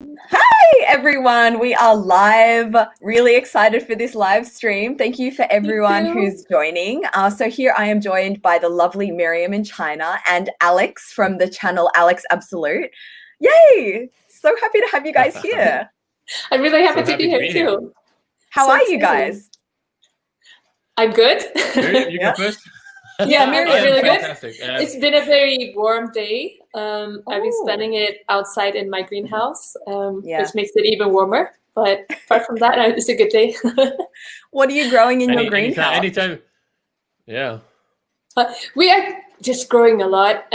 Hey everyone, we are live. Really excited for this live stream. Thank you for Me everyone too. who's joining. So here I am joined by the lovely Miriam in China and Alex from the channel Alex Absolute. Yay! So happy to have you guys here. I'm really happy So to be happy to here be here. too. How So are you exciting. guys? I'm good. Miriam, you go Yeah. first. Yeah, I'm Miriam. really good. Fantastic. It's been a very warm day. I've been Oh, spending it outside in my greenhouse, yeah. which makes it even warmer. But apart from that, it's a good day. What are you growing in your Anytime, greenhouse? anytime. Yeah. We are just growing a lot.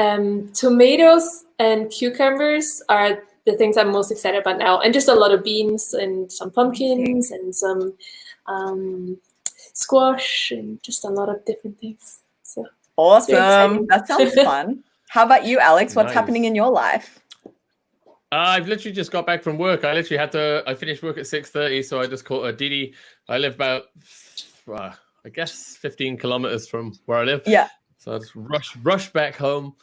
Tomatoes and cucumbers are the things I'm most excited about now, and just a lot of beans and some Amazing. pumpkins and some um, squash and just a lot of different things. So it's very Awesome. exciting. That sounds fun. How about you, Alex? What's happening in Nice. your life? I've literally just got back from work. I finished work at 6:30, so I just caught a Didi. I live about, I guess, 15 kilometers from where I live. Yeah. So I just rushed back home,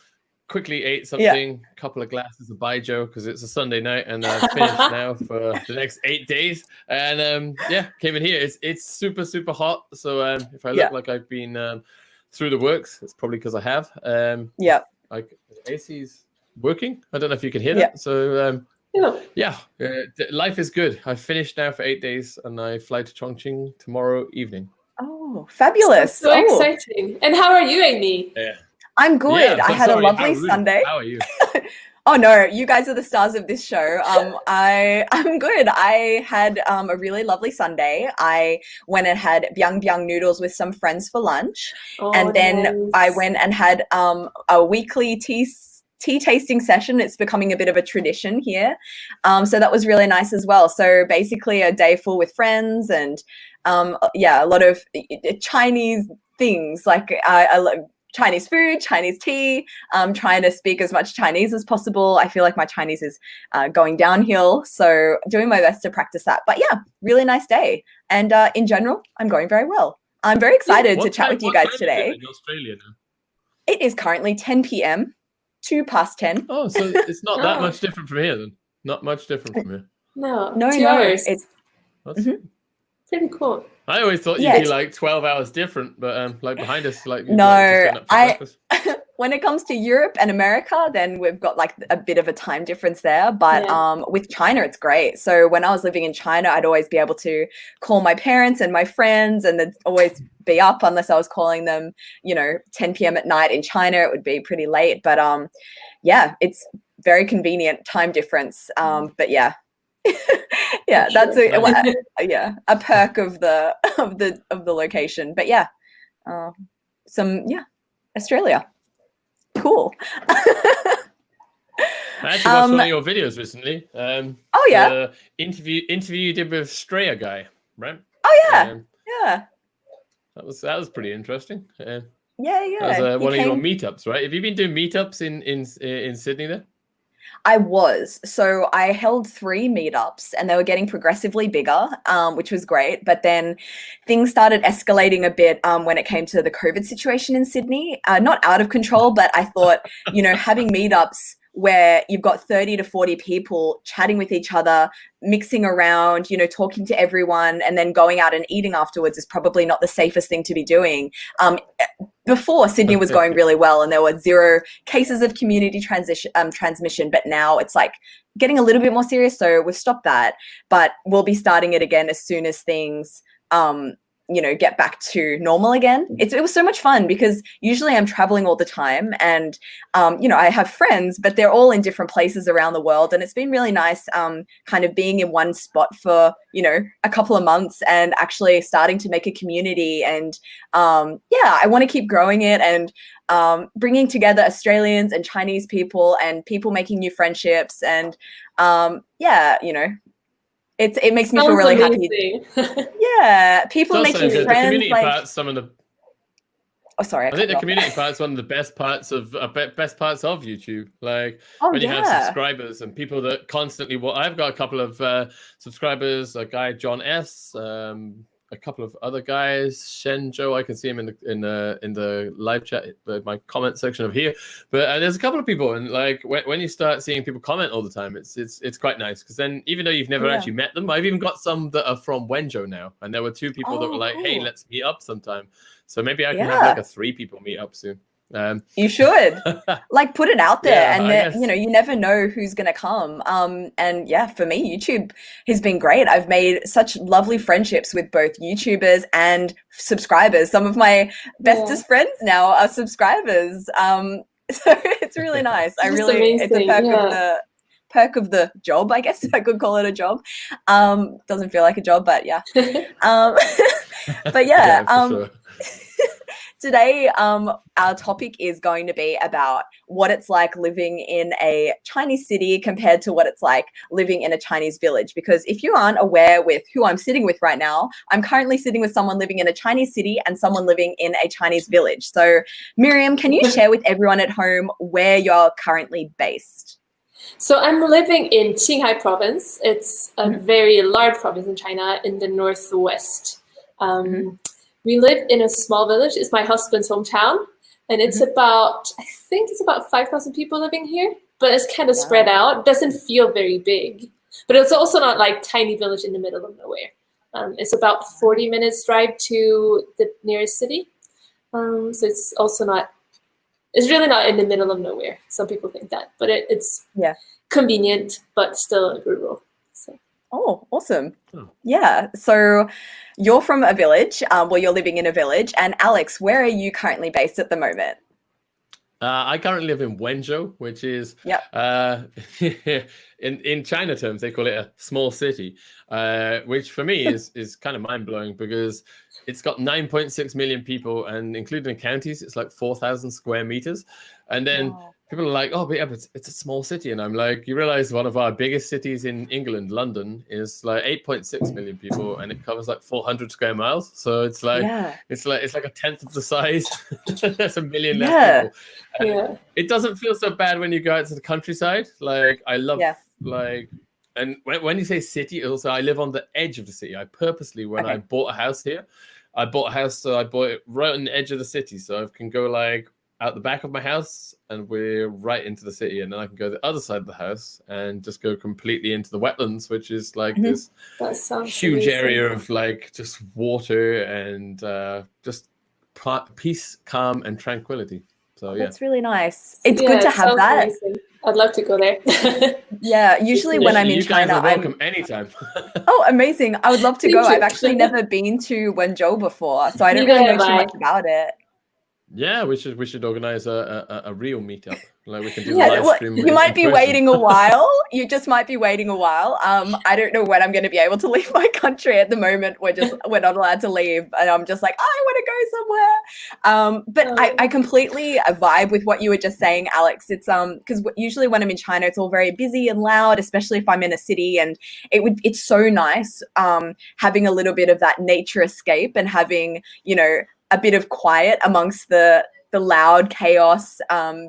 quickly ate Yeah. something, a couple of glasses of baijiu because it's a Sunday night, and finished now for the next 8 days. And came in here. It's super super hot. So if I look Yeah. like I've been through the works, it's probably because I have. Yeah. Like AC's working. I don't know if you can hear Yeah. that. So Yeah. life is good. I finished now for 8 days, and I fly to Chongqing tomorrow evening. Oh, Sounds fabulous. so exciting. And how are you, Amy? Yeah. I'm good. Yeah, I but had a sorry, lovely how rude. Sunday. How are you? Oh no, you guys are the stars of this show. I'm good. I had a really lovely Sunday. I went and had byung byung noodles with some friends for lunch, Oh, and then I nice. went and had a weekly tea tasting session. It's becoming a bit of a tradition here, so that was really nice as well. So basically, a day full with friends and a lot of Chinese things. Like I love Chinese food, Chinese tea. Trying to speak as much Chinese as possible. I feel like my Chinese is going downhill, so doing my best to practice that. But yeah, really nice day, and in general, I'm going very well. I'm very excited to chat with you What guys time is it today. in Australia now? It is currently 10 p.m., 2 past 10. Oh, so it's not that Oh, much different from here then. Not much different from here. no, No, 2 hours. it's That's mhm. Pretty cool. I always thought you'd Yeah, be it's like 12 hours different, but like behind us, like you'd like just no, getting up for I breakfast. when it comes to Europe and America, then we've got like a bit of a time difference there. But Yeah. with China, it's great. So when I was living in China, I'd always be able to call my parents and my friends, and they'd always be up unless I was calling them, 10 p.m. at night. In China, it would be pretty late. But yeah, it's very convenient time difference. But yeah. Yeah, For that's sure. Nice. a perk of the of the location. But yeah, uh, Australia. Cool. I actually watched one um, of your videos recently. oh yeah, The interview you did with Straya guy, right? oh yeah, Um, yeah, that was pretty interesting. yeah, That was yeah. He one of your came. meetups, right? Have you been doing meetups in Sydney there? I was. So I held 3 meetups and they were getting progressively bigger, which was great. But then things started escalating a bit when it came to the COVID situation in Sydney. Not out of control, but I thought, having meetups where you've got 30 to 40 people chatting with each other, mixing around, talking to everyone, and then going out and eating afterwards is probably not the safest thing to be doing. Before, Sydney was going really well and there were 0 cases of community transmission, but now it's like getting a little bit more serious. So we've stopped that, but we'll be starting it again as soon as things, get back to normal again. It was so much fun because usually I'm traveling all the time and, I have friends, but they're all in different places around the world. And it's been really nice kind of being in one spot for, a couple of months and actually starting to make a community. And I want to keep growing it and bringing together Australians and Chinese people and people making new friendships. And it makes me feel Sounds really amazing. happy. Yeah, It people does making sound good. The friends. community Like, part's some of the. oh, sorry, I I think cut the you off community there. part's one of the best parts of YouTube. Like Oh when you have yeah, subscribers and people that constantly. Well, I've got a couple of subscribers. A guy John S. a couple of other guys. Shenzhou, I can see him in the live chat, my comment section of here. But there's a couple of people, and like when you start seeing people comment all the time, it's quite nice, because then even though you've never actually met them, I've even got some that are from Wenzhou now, and there were 2 people that were like, "Hey, let's meet up sometime." So maybe I can have like a 3 people meet up soon. You should like put it out there, and then, you know, you never know who's gonna come. And yeah, for me, YouTube has been great. I've made such lovely friendships with both YouTubers and subscribers. Some of my bestest friends now are subscribers. So it's really nice. It's a perk of the job, I guess I could call it a job. Doesn't feel like a job, but yeah. But yeah, sure. Today, our topic is going to be about what it's like living in a Chinese city compared to what it's like living in a Chinese village. Because if you aren't aware with who I'm sitting with right now, I'm currently sitting with someone living in a Chinese city and someone living in a Chinese village. So, Miriam, can you share with everyone at home where you're currently based? So I'm living in Qinghai province. It's a very large province in China in the northwest. We live in a small village. It's my husband's hometown, and it's about 5,000 people living here, but it's kind of spread out. It doesn't feel very big, but it's also not like tiny village in the middle of nowhere. It's about 40 minutes drive to the nearest city. So it's also not, it's really not in the middle of nowhere. Some people think that, but it's convenient, but still rural. So. Oh, awesome. Yeah. So you're from a village, you're living in a village. And Alex, where are you currently based at the moment? I currently live in Wenzhou, which is in China terms, they call it a small city, which for me is kind of mind-blowing, because it's got 9.6 million people, and including the counties, it's like 4,000 square meters. And then people are like, "Oh, but yeah, but it's a small city." And I'm like, you realize one of our biggest cities in England, London, is like 8.6 million people, and it covers like 400 square miles. So it's like it's like a tenth of the size. There's a million less people. And it doesn't feel so bad when you go out to the countryside. Like I love like, and when you say city, also I live on the edge of the city. I purposely, when I bought a house here, I bought it right on the edge of the city, so I can go like out the back of my house and we're right into the city, and then I can go the other side of the house and just go completely into the wetlands, which is like this huge area of like just water and just peace, calm, and tranquility. So that's really nice. It's good to have that. Amazing. I'd love to go there. Usually when I'm in China, are welcome anytime. Oh, amazing! I would love to go. I've actually never been to Wenzhou before, so I don't really know too much about it. Yeah, we should organize a real meetup. Like we can do a live stream. You might be waiting a while. You just might be waiting a while. I don't know when I'm going to be able to leave my country. At the moment, we're not allowed to leave, and I'm just like, I want to go somewhere. But I completely vibe with what you were just saying, Alex. It's because usually when I'm in China, it's all very busy and loud, especially if I'm in a city, and it's so nice having a little bit of that nature escape and having, you know, a bit of quiet amongst the loud chaos,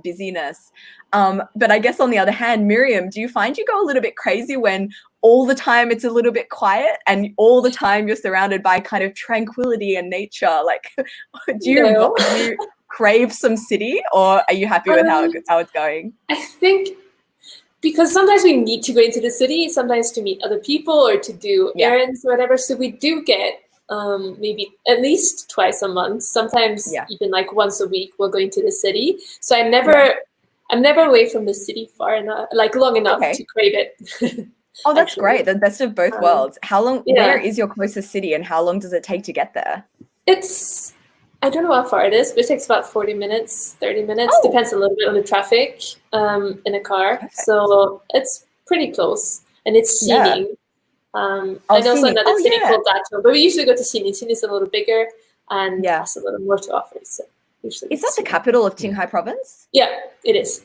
busyness. But I guess on the other hand, Miriam, do you find you go a little bit crazy when all the time it's a little bit quiet and all the time you're surrounded by kind of tranquility and nature? Like, do you crave some city, or are you happy with how it's going? I think because sometimes we need to go into the city, sometimes to meet other people or to do errands or whatever. So we do get maybe at least twice a month, sometimes even like once a week, we're going to the city. So I'm never away from the city far enough, like long enough to crave it. Oh, that's great. The best of both worlds. How long, where is your closest city, and how long does it take to get there? I don't know how far it is, but it takes about 40 minutes, 30 minutes. Depends a little bit on the traffic in a car. Perfect. So it's pretty close, and it's Xining. And also another city called Dachau, but we usually go to Xining. Xining is a little bigger and has a little more to offer. So usually is that the capital of Qinghai province? Yeah, it is.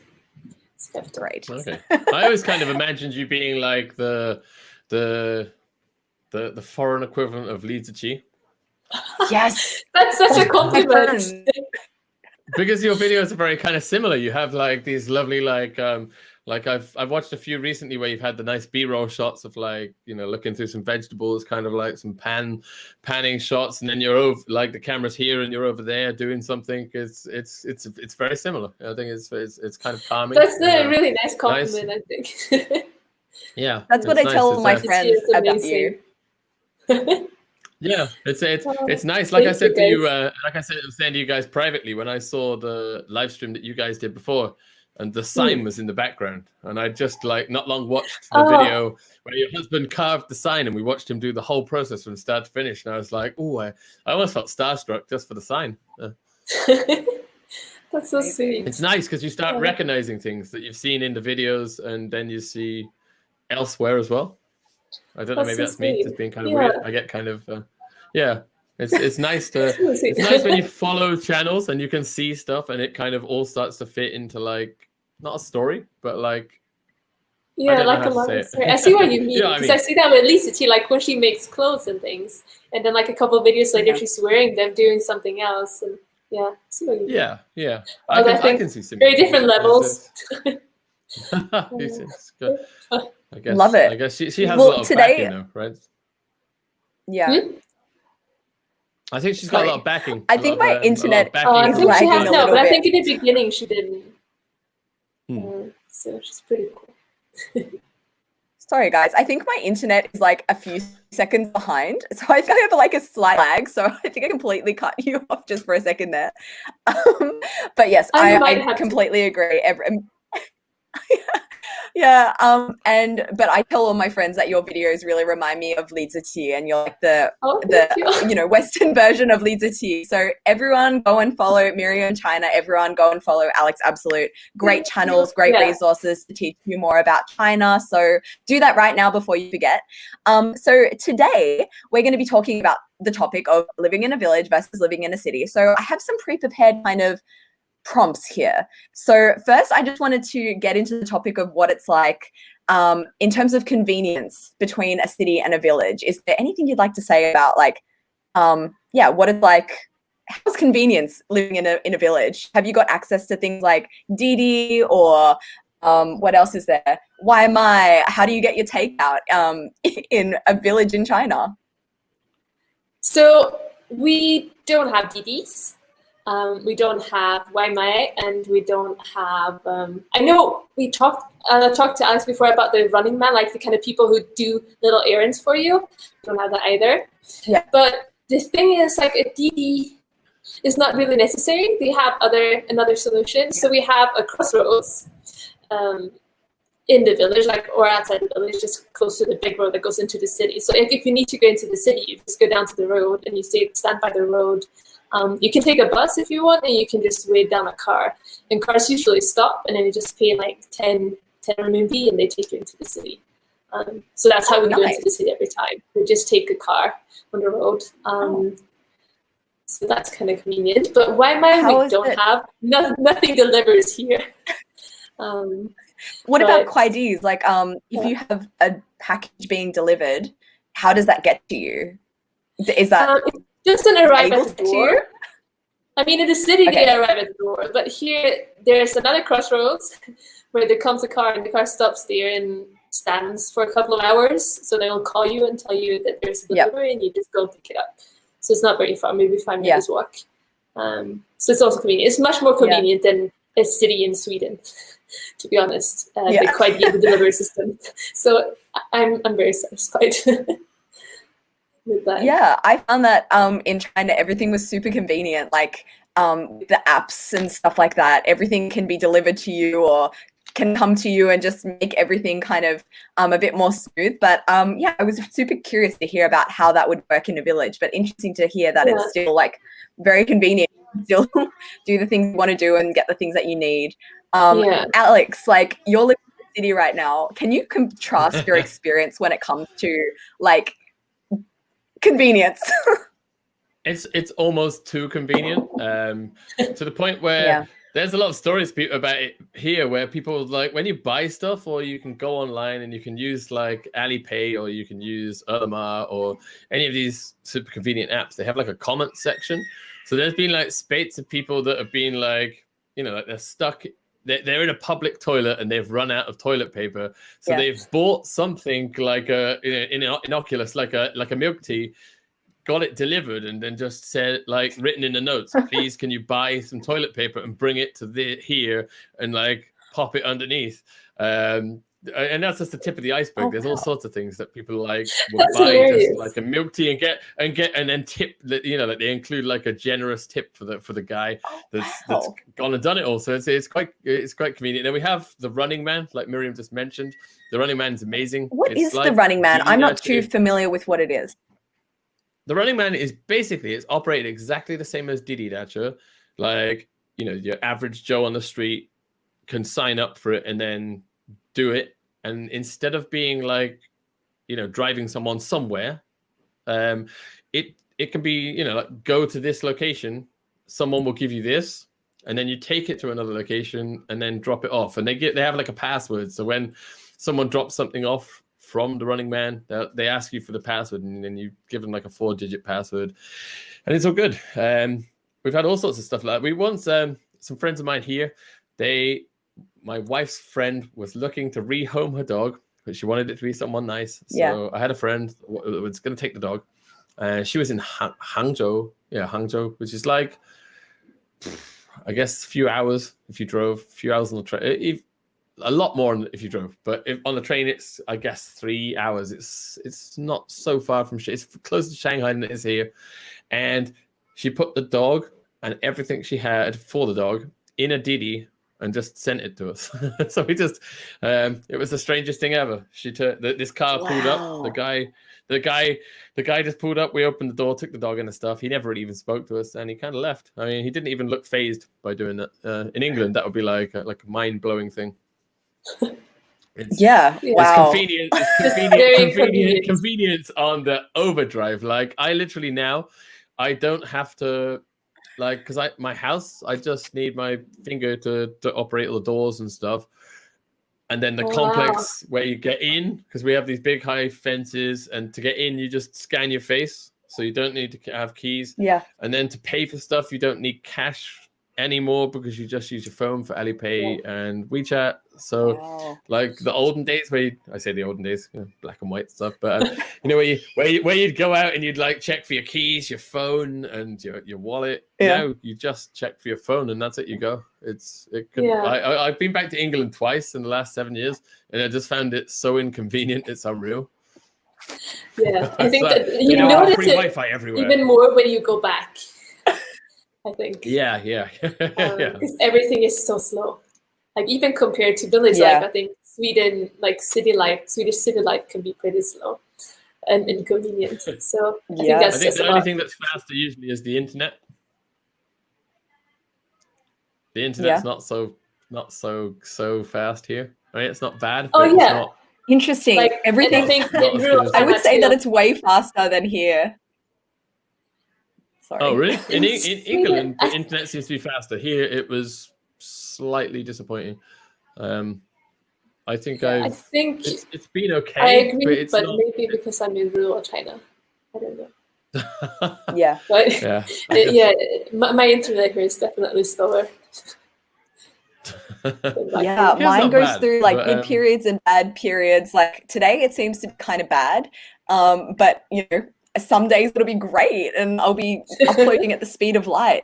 It's great. Okay. I always kind of imagined you being like the foreign equivalent of Li Ziqi. Yes, that's such a compliment. Because your videos are very kind of similar. You have like these lovely like Like I've watched a few recently where you've had the nice B-roll shots of like, you know, looking through some vegetables, kind of like some panning shots, and then you're over, like the camera's here and you're over there doing something. It's very similar. I think it's kind of calming. That's a really nice compliment, nice. I think. Yeah, That's what I nice. tell my It's friends about you. Yeah, it's nice. Like Thank I said you, to you, guys. like I said, I was saying to you guys privately when I saw the live stream that you guys did before, and the sign was in the background, and I just like not long watched the video where your husband carved the sign, and we watched him do the whole process from start to finish, and I was like, oh, I almost felt starstruck just for the sign. That's so sweet. It's nice because you start recognizing things that you've seen in the videos, and then you see elsewhere as well. I don't know, maybe that's me just being kind of weird. I get kind of it's nice to it's nice when you follow channels and you can see stuff and it kind of all starts to fit into like not a story but like like a love story. I see what you mean, because I see that with Lisa too, like when she makes clothes and things, and then like a couple of videos later she's wearing them doing something else, and I see what you mean. I can see some very different levels. It's good. I guess, love it. I guess she has a lot of backing though, right? Yeah. I think she's got a lot of backing. I think my internet I is think she has lagging a now, little but I bit. think in the beginning she didn't. So she's pretty cool. Sorry guys, I think my internet is like a few seconds behind, so I think I have like a slight lag, so I think I completely cut you off just for a second there. But yes, I completely agree. But I tell all my friends that your videos really remind me of Lisa T, and you're like the Western version of Lisa T. So everyone go and follow Miriam China. Everyone go and follow Alex Absolute. Great channels, great resources to teach you more about China. So do that right now before you forget. So today we're going to be talking about the topic of living in a village versus living in a city. So I have some pre-prepared kind of prompts here. So first, I just wanted to get into the topic of what it's like in terms of convenience between a city and a village. Is there anything you'd like to say about like, what it's like? How's convenience living in a village? Have you got access to things like Didi or what else is there? Why am I? How do you get your takeout in a village in China? So we don't have Didis. We don't have Waimai, and we don't have. I know we talked to Alex before about the running man, like the kind of people who do little errands for you. We don't have that either. Yeah. But the thing is, like a Didi is not really necessary. They have another solution. So we have a crossroads in the village, like or outside the village, just close to the big road that goes into the city. So if you need to go into the city, you just go down to the road and you stand by the road. You can take a bus if you want, and you can just wait down a car. And cars usually stop, and then you just pay like 10 RMB, and they take you into the city. So that's how we go into the city every time. We just take a car on the road. So that's kind of convenient. But Waimai, we don't have. Nothing delivers here. What about Kuaidis? Like, if you have a package being delivered, how does that get to you? Is that just an arrive at the door? I mean, in the city they arrive at the door, but here there's another crossroads where there comes a car and the car stops there and stands for a couple of hours. So they'll call you and tell you that there's a delivery, and you just go pick it up. So it's not very far, maybe 5 minutes walk. So it's also convenient. It's much more convenient than a city in Sweden, to be honest. They quite get the delivery system. So I'm very satisfied. With that. Yeah, I found that in China everything was super convenient, like with the apps and stuff like that. Everything can be delivered to you or can come to you and just make everything kind of a bit more smooth. But I was super curious to hear about how that would work in a village, but interesting to hear that it's still like very convenient. Still do the things you want to do and get the things that you need. Alex, like you're living in the city right now. Can you contrast your experience when it comes to like convenience? It's almost too convenient, to the point where there's a lot of stories about it here where people like when you buy stuff, or you can go online and you can use like Alipay, or you can use Ele.me or any of these super convenient apps. They have like a comment section. So there's been like spates of people that have been like, you know, like they're stuck they're in a public toilet and they've run out of toilet paper, so Yeah. they've bought something like innocuous, like a milk tea, got it delivered, and then just said, like, written in the notes, please can you buy some toilet paper and bring it to here and like pop it underneath. And that's just the tip of the iceberg. Oh, There's wow. all sorts of things that people like will That's buy, hilarious. just like a milk tea, and then tip that, you know, that they include like a generous tip for the guy that's Wow. gone and done it all. So it's quite convenient. Then we have the Running Man, like Miriam just mentioned. The Running Man's amazing. What It's is like the Running Man? Didi I'm not Dash. too familiar with what it is. The Running Man is basically, it's operated exactly the same as Didi Dash. Like, you know, your average Joe on the street can sign up for it and then do it. And instead of being like, you know, driving someone somewhere, it can be, you know, like, go to this location, someone will give you this, and then you take it to another location and then drop it off. And they have like a password. So when someone drops something off from the Running Man, they ask you for the password, and then you give them like a 4-digit password, and it's all good. We've had all sorts of stuff like that. We once, some friends of mine here, my wife's friend was looking to rehome her dog, but she wanted it to be someone nice. So Yeah. I had a friend that was going to take the dog. She was in Hangzhou, which is like, I guess, a few hours if you drove, a few hours on the train. A lot more if you drove, but on the train, it's, I guess, 3 hours. It's not so far from it's closer to Shanghai than it is here. And she put the dog and everything she had for the dog in a Didi and just sent it to us. So we just, it was the strangest thing ever. This car pulled up. Wow. The guy just pulled up. We opened the door, took the dog and the stuff. He never even spoke to us, and he kind of left. I mean, he didn't even look phased by doing that. In England, that would be like a mind-blowing thing. Yeah. Wow. It's convenience on the overdrive. Like, I literally now, I don't have to, like, because my house, I just need my finger to operate all the doors and stuff. And then the complex where you get in, because we have these big high fences, and to get in, you just scan your face. So you don't need to have keys. Yeah. And then to pay for stuff, you don't need cash anymore, because you just use your phone for Alipay and WeChat. So like the olden days I say the olden days, you know, black and white stuff, but you know, where you'd go out and you'd like check for your keys, your phone, and your wallet. Now you just check for your phone, and that's it. You go. I've been back to England twice in the last 7 years, and I just found it so inconvenient. It's unreal. Yeah, I think that you know, notice free it Wi-Fi everywhere. even more when you go back. I think. Yeah. Because everything is so slow. Like, even compared to village life, I think Swedish city life can be pretty slow and inconvenient. So I think that's just the only thing that's faster usually is the internet. The internet's not so fast here. I mean, it's not bad. Oh, but yeah. It's not, Interesting. Like, Everything. I would say that it's way faster than here. Sorry. Oh, really? In England, the internet seems to be faster. Here, it was slightly disappointing. I think it's been okay. I agree, but not... maybe because I'm in rural China. I don't know. Yeah. But my internet here is definitely slower. Yeah, mine goes through like good periods and bad periods. Like today, it seems to be kind of bad, but you know, some days it'll be great, and I'll be uploading at the speed of light.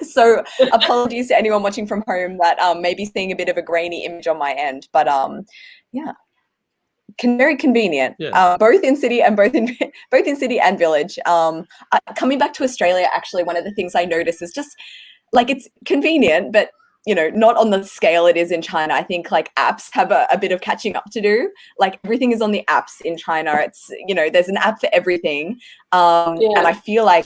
So apologies to anyone watching from home that may be seeing a bit of a grainy image on my end, but yeah, very convenient. Both in city and both in city and village. Coming back to Australia, actually, one of the things I notice is just like it's convenient, but you know, not on the scale it is in China. I think like apps have a bit of catching up to do. Like everything is on the apps in China. It's, you know, there's an app for everything. And I feel like,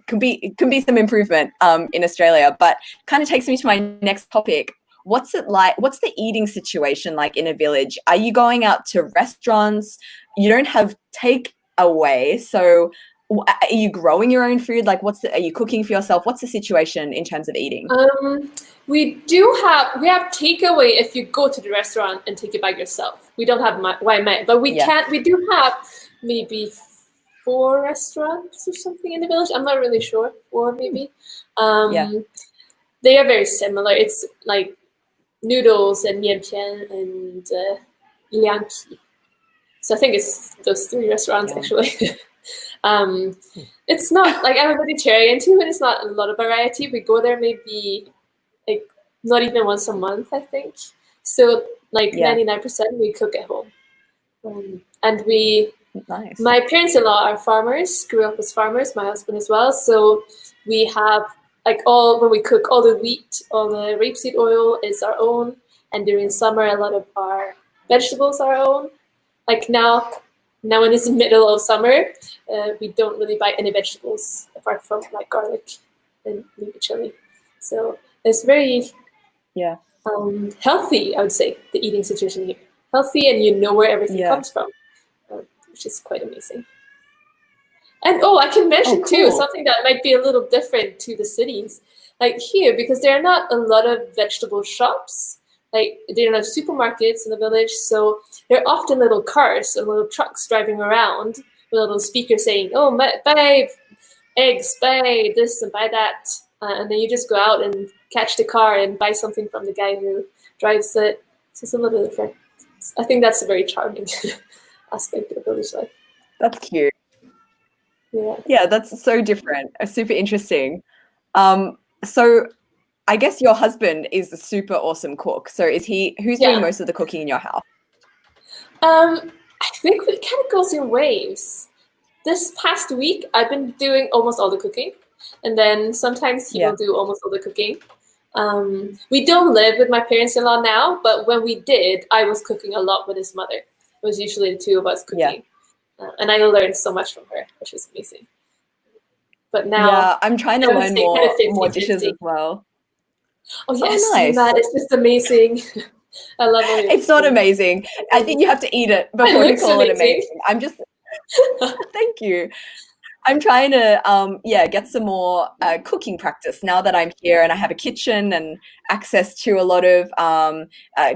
could be some improvement in Australia, but kind of takes me to my next topic. What's it like? What's the eating situation like in a village? Are you going out to restaurants? You don't have takeaway. So are you growing your own food? Like, are you cooking for yourself? What's the situation in terms of eating? We have takeaway if you go to the restaurant and take it by yourself. We don't have but we do have maybe 4 restaurants or something in the village. I'm not really sure, or maybe. they are very similar. It's like noodles and mian pian and liang qi. So I think it's those three restaurants Yeah. actually. It's not like I'm a vegetarian too, and it's not a lot of variety. We go there maybe like not even once a month, I think. So like Yeah. 99% we cook at home. And we, Nice. my parents-in-law are farmers, grew up as farmers, my husband as well. So we have like when we cook, all the wheat, all the rapeseed oil is our own. And during summer, a lot of our vegetables are our own. Like now when it's the middle of summer, we don't really buy any vegetables apart from like garlic and maybe chili. So it's very Yeah. healthy, I would say, the eating situation here. Healthy, and you know where everything Yeah. comes from, which is quite amazing. And I can mention too cool. something that might be a little different to the cities. Like here, because there are not a lot of vegetable shops, like there are no supermarkets in the village, so there are often little cars or little trucks driving around with a little speaker saying, "Oh, buy eggs, buy this and buy that," and then you just go out and catch the car and buy something from the guy who drives it. So it's a little different. I think that's a very charming aspect of village life. That's cute. Yeah. Yeah, that's so different. Super interesting. So I guess your husband is a super awesome cook. So who's doing most of the cooking in your house? I think it kind of goes in waves. This past week, I've been doing almost all the cooking, and then sometimes he will do almost all the cooking. We don't live with my parents-in-law now, but when we did, I was cooking a lot with his mother. It was usually the two of us cooking, and I learned so much from her, which was amazing. But now, I'm trying to learn more dishes as well. Oh yes, nice. That it's just amazing. I love it. It's not amazing. I think you have to eat it before you call it amazing. I'm just thank you. I'm trying to get some more cooking practice now that I'm here and I have a kitchen and access to a lot of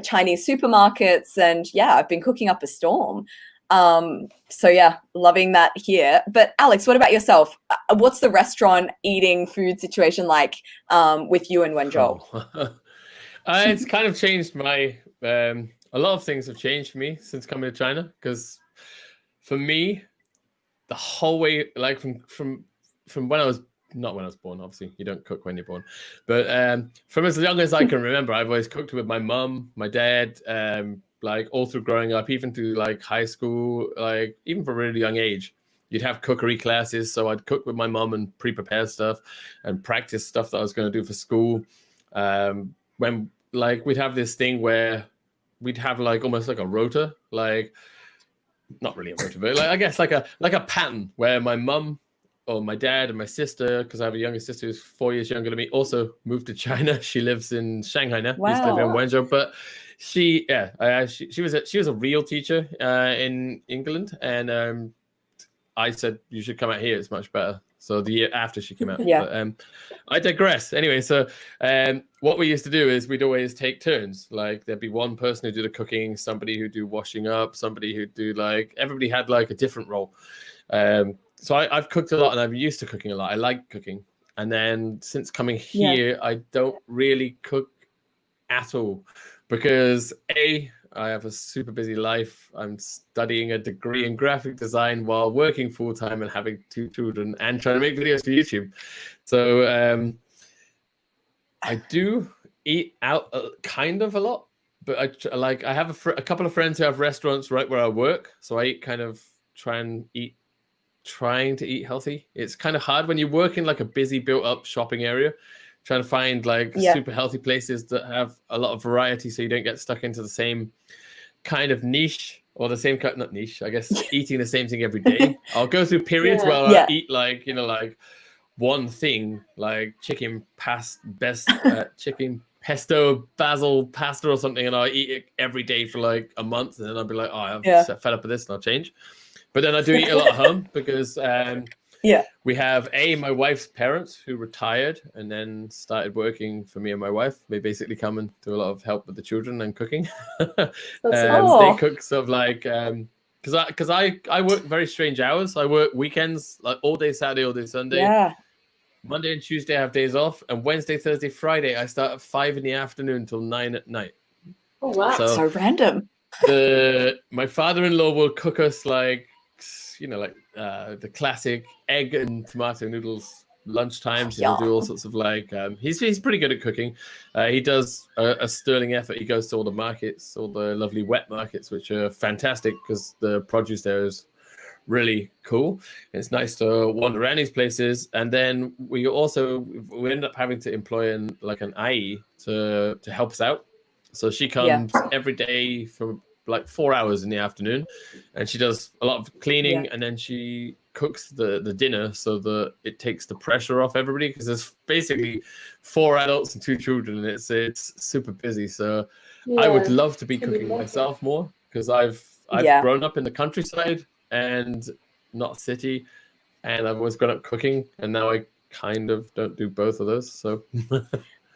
Chinese supermarkets, and I've been cooking up a storm. So loving that here. But Alex, what about yourself? What's the restaurant eating food situation like with you and Wenzhou? It's kind of changed my a lot of things have changed for me since coming to China, because for me, the whole way, like from when I was, not when I was born, obviously you don't cook when you're born, but from as young as I can remember, I've always cooked with my mum, my dad, like all through growing up, even through like high school, like even from a really young age, you'd have cookery classes. So I'd cook with my mum and pre-prepare stuff and practice stuff that I was going to do for school. When like we'd have this thing where we'd have like almost like a rota, like not really a rota, but like I guess like a pattern where my mum or my dad and my sister, because I have a younger sister who's 4 years younger than me, also moved to China. She lives in Shanghai now. Wow. Used to live in Wenzhou, but she was a real teacher in England, and I said you should come out here. It's much better. So the year after she came out. But I digress. Anyway, so what we used to do is we'd always take turns. Like there'd be one person who'd do the cooking, somebody who'd do washing up, somebody who'd do everybody had like a different role. So I've cooked a lot and I'm used to cooking a lot. I like cooking. And then since coming here, I don't really cook at all because I have a super busy life. I'm studying a degree in graphic design while working full-time and having 2 children and trying to make videos for YouTube. So I do eat out kind of a lot, but I have a couple of friends who have restaurants right where I work. So I trying to eat healthy. It's kind of hard when you work in like a busy built-up shopping area, trying to find super healthy places that have a lot of variety so you don't get stuck into the same kind of niche or the same kind, not niche, I guess, eating the same thing every day. I'll go through periods where I eat like one thing, like chicken pesto basil pasta or something, and I'll eat it every day for like a month, and then I'll be like, I'm fed up with this and I'll change. But then I do eat a lot at home because we have my wife's parents who retired and then started working for me and my wife. They basically come and do a lot of help with the children and cooking. They cook sort of like because I work very strange hours. I work weekends, like all day Saturday, all day Sunday. Monday and Tuesday I have days off, and Wednesday, Thursday, Friday I start at 5 in the afternoon till 9 at night. Oh wow! So So random. my father-in-law will cook us like the classic egg and tomato noodles lunchtimes. He'll do all Yum. sorts of he's pretty good at cooking. He does a sterling effort. He goes to all the markets, all the lovely wet markets, which are fantastic because the produce there is really cool. It's nice to wander around these places. And then we end up having to employ an IE to help us out. So she comes every day for like 4 hours in the afternoon, and she does a lot of cleaning, and then she cooks the dinner so that it takes the pressure off everybody, because there's basically 4 adults and 2 children, and it's super busy. So I would love to be cooking myself more, because I've grown up in the countryside and not city, and I've always grown up cooking, and now I kind of don't do both of those. So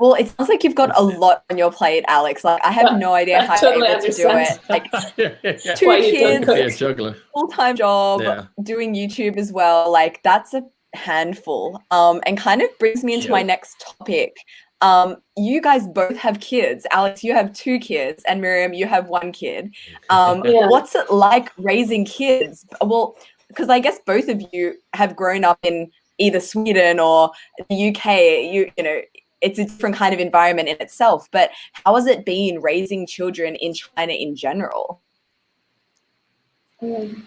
well, it sounds like you've got a lot on your plate, Alex. Like, I have no idea how you're able to do it. Like, 2 kids, juggler, full-time job, doing YouTube as well. Like, that's a handful. And kind of brings me into my next topic. You guys both have kids. Alex, you have 2 kids, and Miriam, you have 1 kid. What's it like raising kids? Well, because I guess both of you have grown up in either Sweden or the UK. You know, it's a different kind of environment in itself. But how has it been raising children in China in general? Miriam,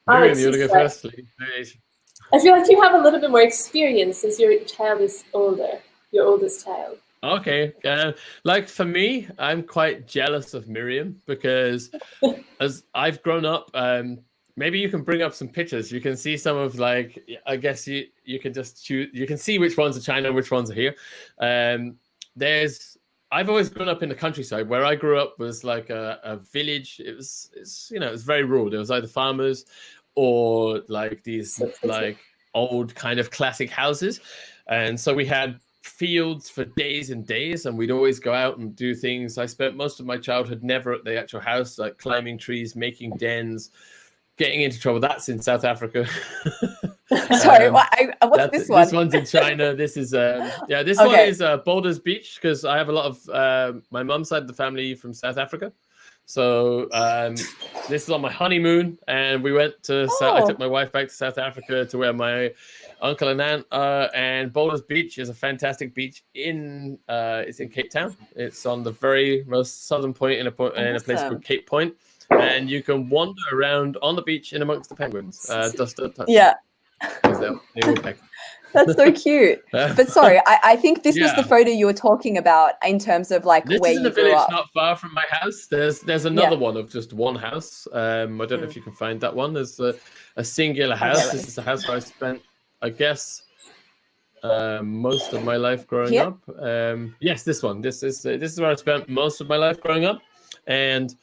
you want to go first? I feel like you have a little bit more experience as your child is older, your oldest child. Okay. Like for me, I'm quite jealous of Miriam, because as I've grown up, maybe you can bring up some pictures. You can see some of, like, I guess you can just choose. You can see which ones are China, which ones are here. I've always grown up in the countryside. Where I grew up was like a village. It was very rural. There was either farmers or like these like old kind of classic houses. And so we had fields for days and days, and we'd always go out and do things. I spent most of my childhood never at the actual house, like climbing trees, making dens, getting into trouble. That's in South Africa. Sorry, what's this one? This one's in China. This is this one is Boulders Beach, because I have a lot of my mum's side of the family from South Africa. So this is on my honeymoon, and we went to I took my wife back to South Africa to where my uncle and aunt are, and Boulders Beach is a fantastic beach it's in Cape Town. It's on the very most southern point in a place called Cape Point, and you can wander around on the beach in amongst the penguins. Just don't touch them. They will peck. That's so cute. But sorry, I think this was the photo you were talking about in terms of like this where is in you the grew village up. not far from my house. There's another one of just one house. I don't know if you can find that one. There's a singular house. This is the house where I spent, I guess, most of my life growing up. Yes, this one. This is where I spent most of my life growing up, and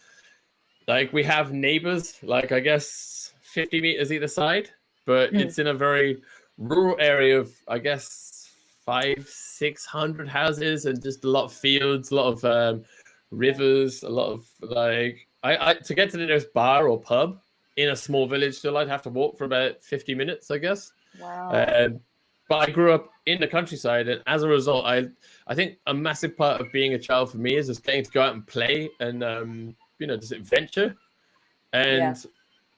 like we have neighbors, like I guess 50 meters either side, but it's in a very rural area of, I guess, 500-600 houses, and just a lot of fields, a lot of rivers, a lot of like I to get to the nearest bar or pub in a small village still, I'd have to walk for about 50 minutes, I guess. Wow. But I grew up in the countryside, and as a result, I think a massive part of being a child for me is just getting to go out and play and just adventure. And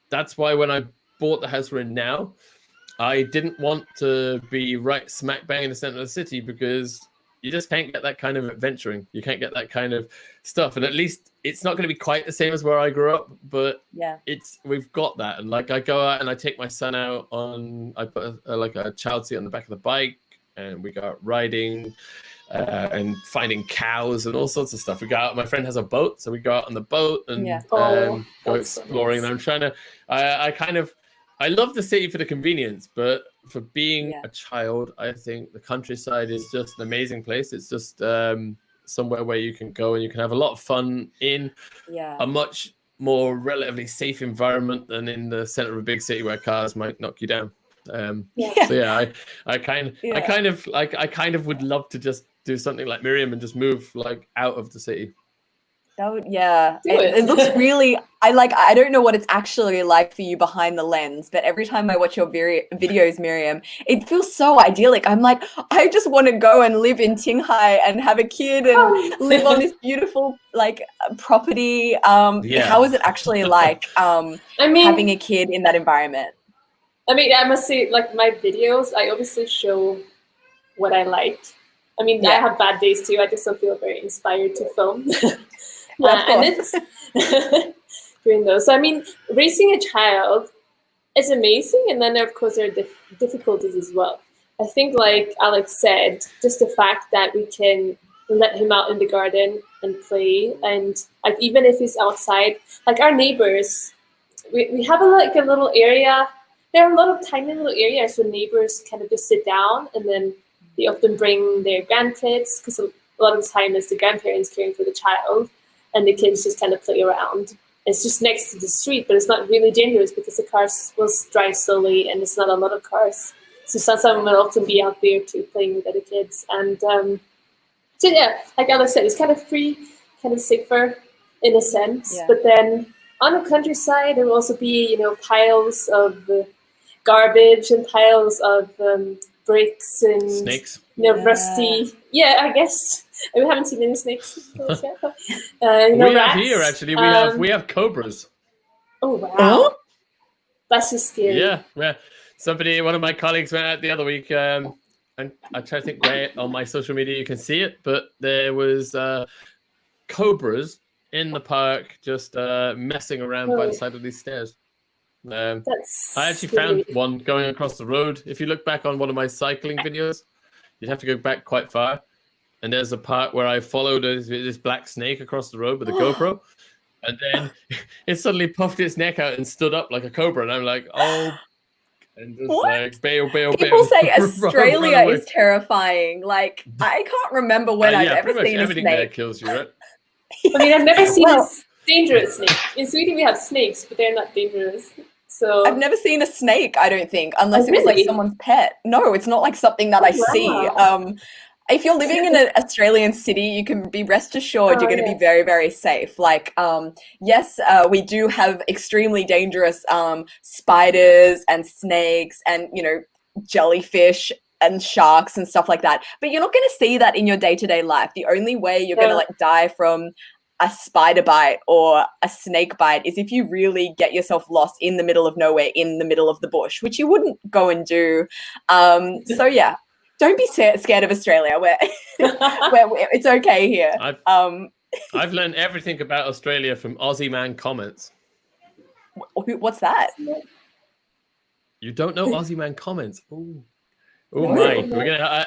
that's why when I bought the house we're in now, I didn't want to be right smack bang in the center of the city, because you just can't get that kind of adventuring. You can't get that kind of stuff. And at least it's not going to be quite the same as where I grew up, but we've got that. And like I go out and I take my son out I put a child seat on the back of the bike, and we go out riding and finding cows and all sorts of stuff. We go out, my friend has a boat, so we go out on the boat and go exploring. So nice. And I'm trying to, I love the city for the convenience, but for being a child, I think the countryside is just an amazing place. It's just somewhere where you can go and you can have a lot of fun in a much more relatively safe environment than in the center of a big city where cars might knock you down. So I kind of would love to just do something like Miriam and just move like out of the city. That would, yeah. Do it. It looks really. I don't know what it's actually like for you behind the lens, but every time I watch your videos, Miriam, it feels so idyllic. I'm like, I just want to go and live in Qinghai and have a kid and live on this beautiful property. Yeah. How is it actually like I having mean, a kid in that environment? I must say, like my videos, I obviously show what I like. I mean, I Yeah. have bad days too. I just don't feel very inspired to film. Well, of And course. it's doing those. So, I mean, raising a child is amazing. And then, of course, there are difficulties as well. I think, like Alex said, just the fact that we can let him out in the garden and play. And like, even if he's outside, like our neighbors, we have like a little area. There are a lot of tiny little areas where neighbors kind of just sit down, and then they often bring their grandkids, because a lot of the time it's the grandparents caring for the child, and the kids just kind of play around. It's just next to the street, but it's not really dangerous because the cars will drive slowly and it's not a lot of cars. So someone will often be out there too, playing with other kids. And so yeah, like Alex said, it's kind of free, kind of safer in a sense. Yeah. But then on the countryside, there will also be, piles of garbage and piles of bricks and Snakes. rusty. Yeah, I guess we haven't seen any snakes. Yet, but, We have rats. here actually. We have cobras. Oh wow, Oh? that's just scary. Yeah. One of my colleagues went out the other week, and I try to think where on my social media you can see it, but there was cobras in the park just messing around by the side of these stairs. That's I actually scary. found one going across the road. If you look back on one of my cycling videos, you'd have to go back quite far. And there's a part where I followed this black snake across the road with a GoPro. And then it suddenly puffed its neck out and stood up like a cobra. And I'm like, oh, and just What? like, bail. People say Run Australia away. is terrifying. Like, I can't remember when I've Yeah, ever pretty much seen a everything there snake. kills you, right? I mean, I've never seen Well- a dangerous snake. In Sweden, we have snakes, but they're not dangerous. So I've never seen a snake, I don't think, unless Oh, it was like really? someone's pet. No, it's not like something that I see. wow. If you're living in an Australian city, you can be rest assured you're going to be yeah. very, very safe. Like, yes, we do have extremely dangerous spiders and snakes and, jellyfish and sharks and stuff like that. But you're not going to see that in your day-to-day life. The only way you're going to like die from a spider bite or a snake bite is if you really get yourself lost in the middle of nowhere, in the middle of the bush, which you wouldn't go and do. So yeah, don't be scared of Australia. Where it's okay here. I've learned everything about Australia from Aussie Man comments. What's that? You don't know Aussie Man comments? Oh No. my! We're gonna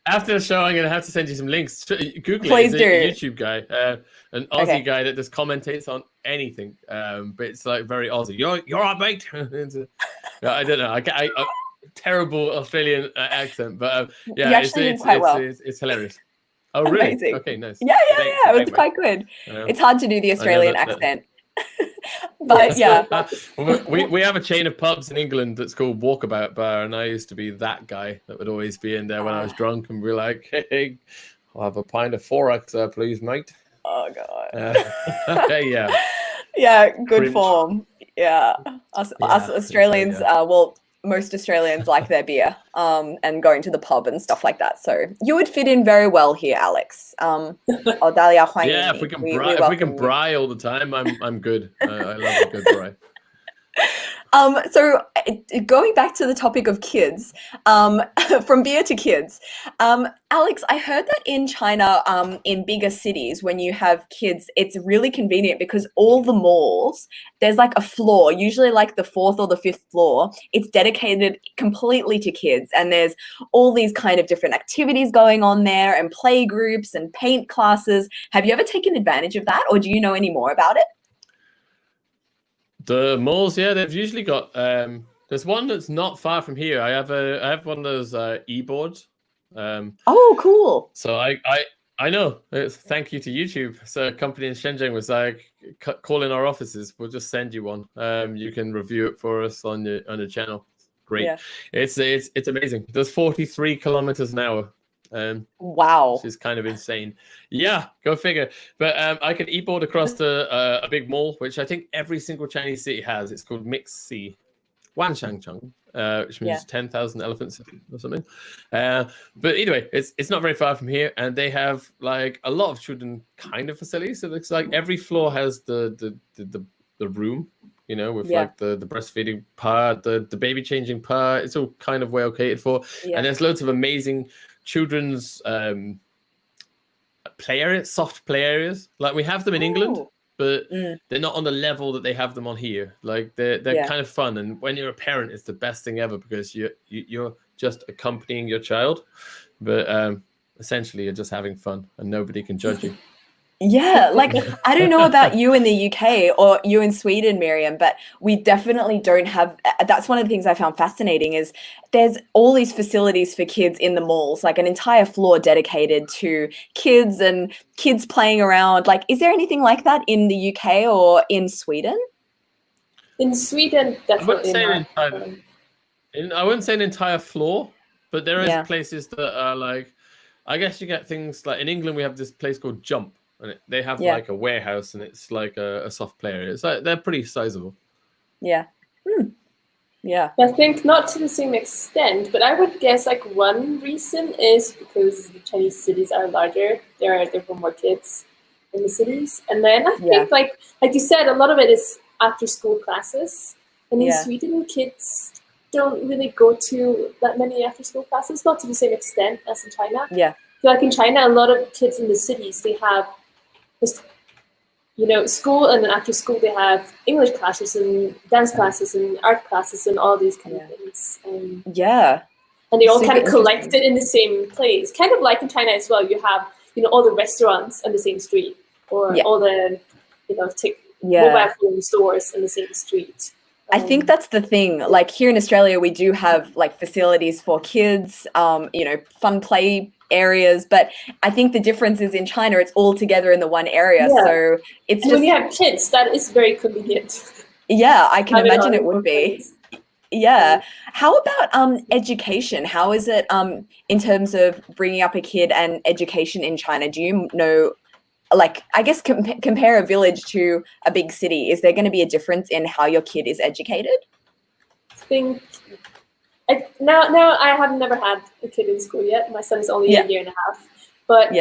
after the show. I'm gonna have to send you some links. Google Please it. do. He's a YouTube guy, an Aussie Okay. guy that just commentates on anything. But it's like very Aussie. You're right, mate. I don't know. I terrible Australian accent, but yeah, You actually did quite well. it's hilarious. Oh really? Amazing. Okay, nice. Yeah. It was quite good. It's hard to do the Australian accent. But yeah. we have a chain of pubs in England that's called Walkabout Bar, and I used to be that guy that would always be in there when I was drunk and be like, "Hey, I'll have a pint of 4X, please, mate." Oh god. Yeah. Yeah, good Cringe. form. Yeah. Us Australians, well, most Australians like their beer and going to the pub and stuff like that. So you would fit in very well here, Alex. Yeah, if we can bri all the time, I'm good. I love a good bri. So going back to the topic of kids, from beer to kids, Alex, I heard that in China, in bigger cities, when you have kids, it's really convenient because all the malls, there's like a floor, usually like the 4th or the 5th floor, it's dedicated completely to kids. And there's all these kind of different activities going on there and play groups and paint classes. Have you ever taken advantage of that, or do you know any more about it? The malls, yeah, they've usually got. There's one that's not far from here. I have one of those e-boards. Oh, cool! So I know. Thank you to YouTube. So a company in Shenzhen was like, call in our offices. We'll just send you one. You can review it for us on the channel. Great. Yeah. It's amazing. It does 43 kilometers an hour. Wow. Which is kind of insane. Yeah, go figure. But I can e-board across to a big mall, which I think every single Chinese city has. It's called Mixed Sea, Wanshangcheng, which means 10,000 elephants or something. But anyway, it's not very far from here, and they have like a lot of children kind of facilities. So it's like every floor has the room, you know, with like the breastfeeding part, the baby changing part. It's all kind of well catered for, and there's loads of amazing children's play areas, soft play areas. Like we have them in England, but they're not on the level that they have them on here. Like they're kind of fun, and when you're a parent, it's the best thing ever because you're just accompanying your child, but essentially you're just having fun, and nobody can judge you. Yeah, like I don't know about you in the UK or you in Sweden, Miriam, but we definitely don't have. That's one of the things I found fascinating is there's all these facilities for kids in the malls, like an entire floor dedicated to kids and kids playing around. Like, is there anything like that in the UK or in Sweden? In Sweden, definitely not. I wouldn't say an entire floor, but there is places that are like, I guess you get things like in England we have this place called Jump. And they have like a warehouse, and it's like a soft play area. It's like they're pretty sizable. Yeah. Yeah. I think not to the same extent, but I would guess like one reason is because the Chinese cities are larger. There are more kids in the cities, and then I think like you said, a lot of it is after school classes. And in Sweden, kids don't really go to that many after school classes, not to the same extent as in China. Yeah. I feel like in China, a lot of kids in the cities, they have just, school, and then after school they have English classes and dance classes and art classes and all these kind of things. And they all kind of collected in the same place, kind of like in China as well. You have all the restaurants on the same street, or all the mobile phone stores in the same street. I think that's the thing. Like here in Australia, we do have like facilities for kids, fun play areas, but I think the difference is in China, it's all together in the one area. So it's when you have kids, that is very convenient. Yeah, I can imagine it would be. Yeah. How about education? How is it in terms of bringing up a kid and education in China? Do you know, like, I guess compare a village to a big city. Is there going to be a difference in how your kid is educated? Now I have never had a kid in school yet. My son is only a year and a half. But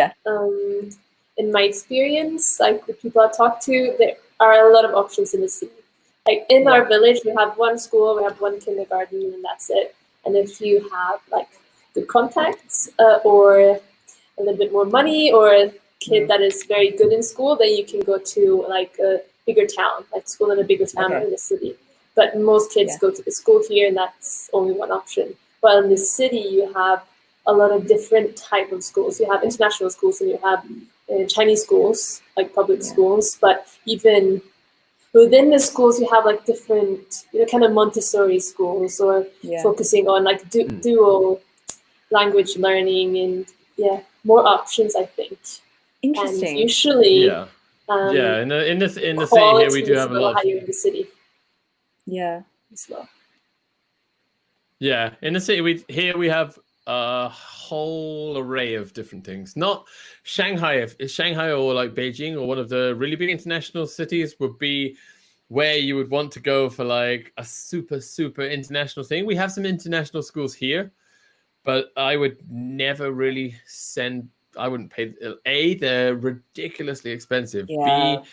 in my experience, like the people I talk to, there are a lot of options in the city. Like in our village, we have one school, we have one kindergarten, and that's it. And if you have like good contacts or a little bit more money, or a kid that is very good in school, then you can go to like a bigger town, like school in a bigger town or in the city. But most kids go to the school here, and that's only one option. But in the city, you have a lot of different type of schools. You have international schools, and you have Chinese schools, like public schools. But even within the schools, you have like different, kind of Montessori schools, or focusing on like dual language learning, and more options, I think. Interesting. And usually, in the city here, we do have a lot higher in the city. Yeah. As well. Yeah, in the city we have a whole array of different things. Not Shanghai. If Shanghai or like Beijing or one of the really big international cities would be where you would want to go for like a super, super international thing. We have some international schools here, but I would never really I wouldn't pay. A, they're ridiculously expensive. Yeah. B,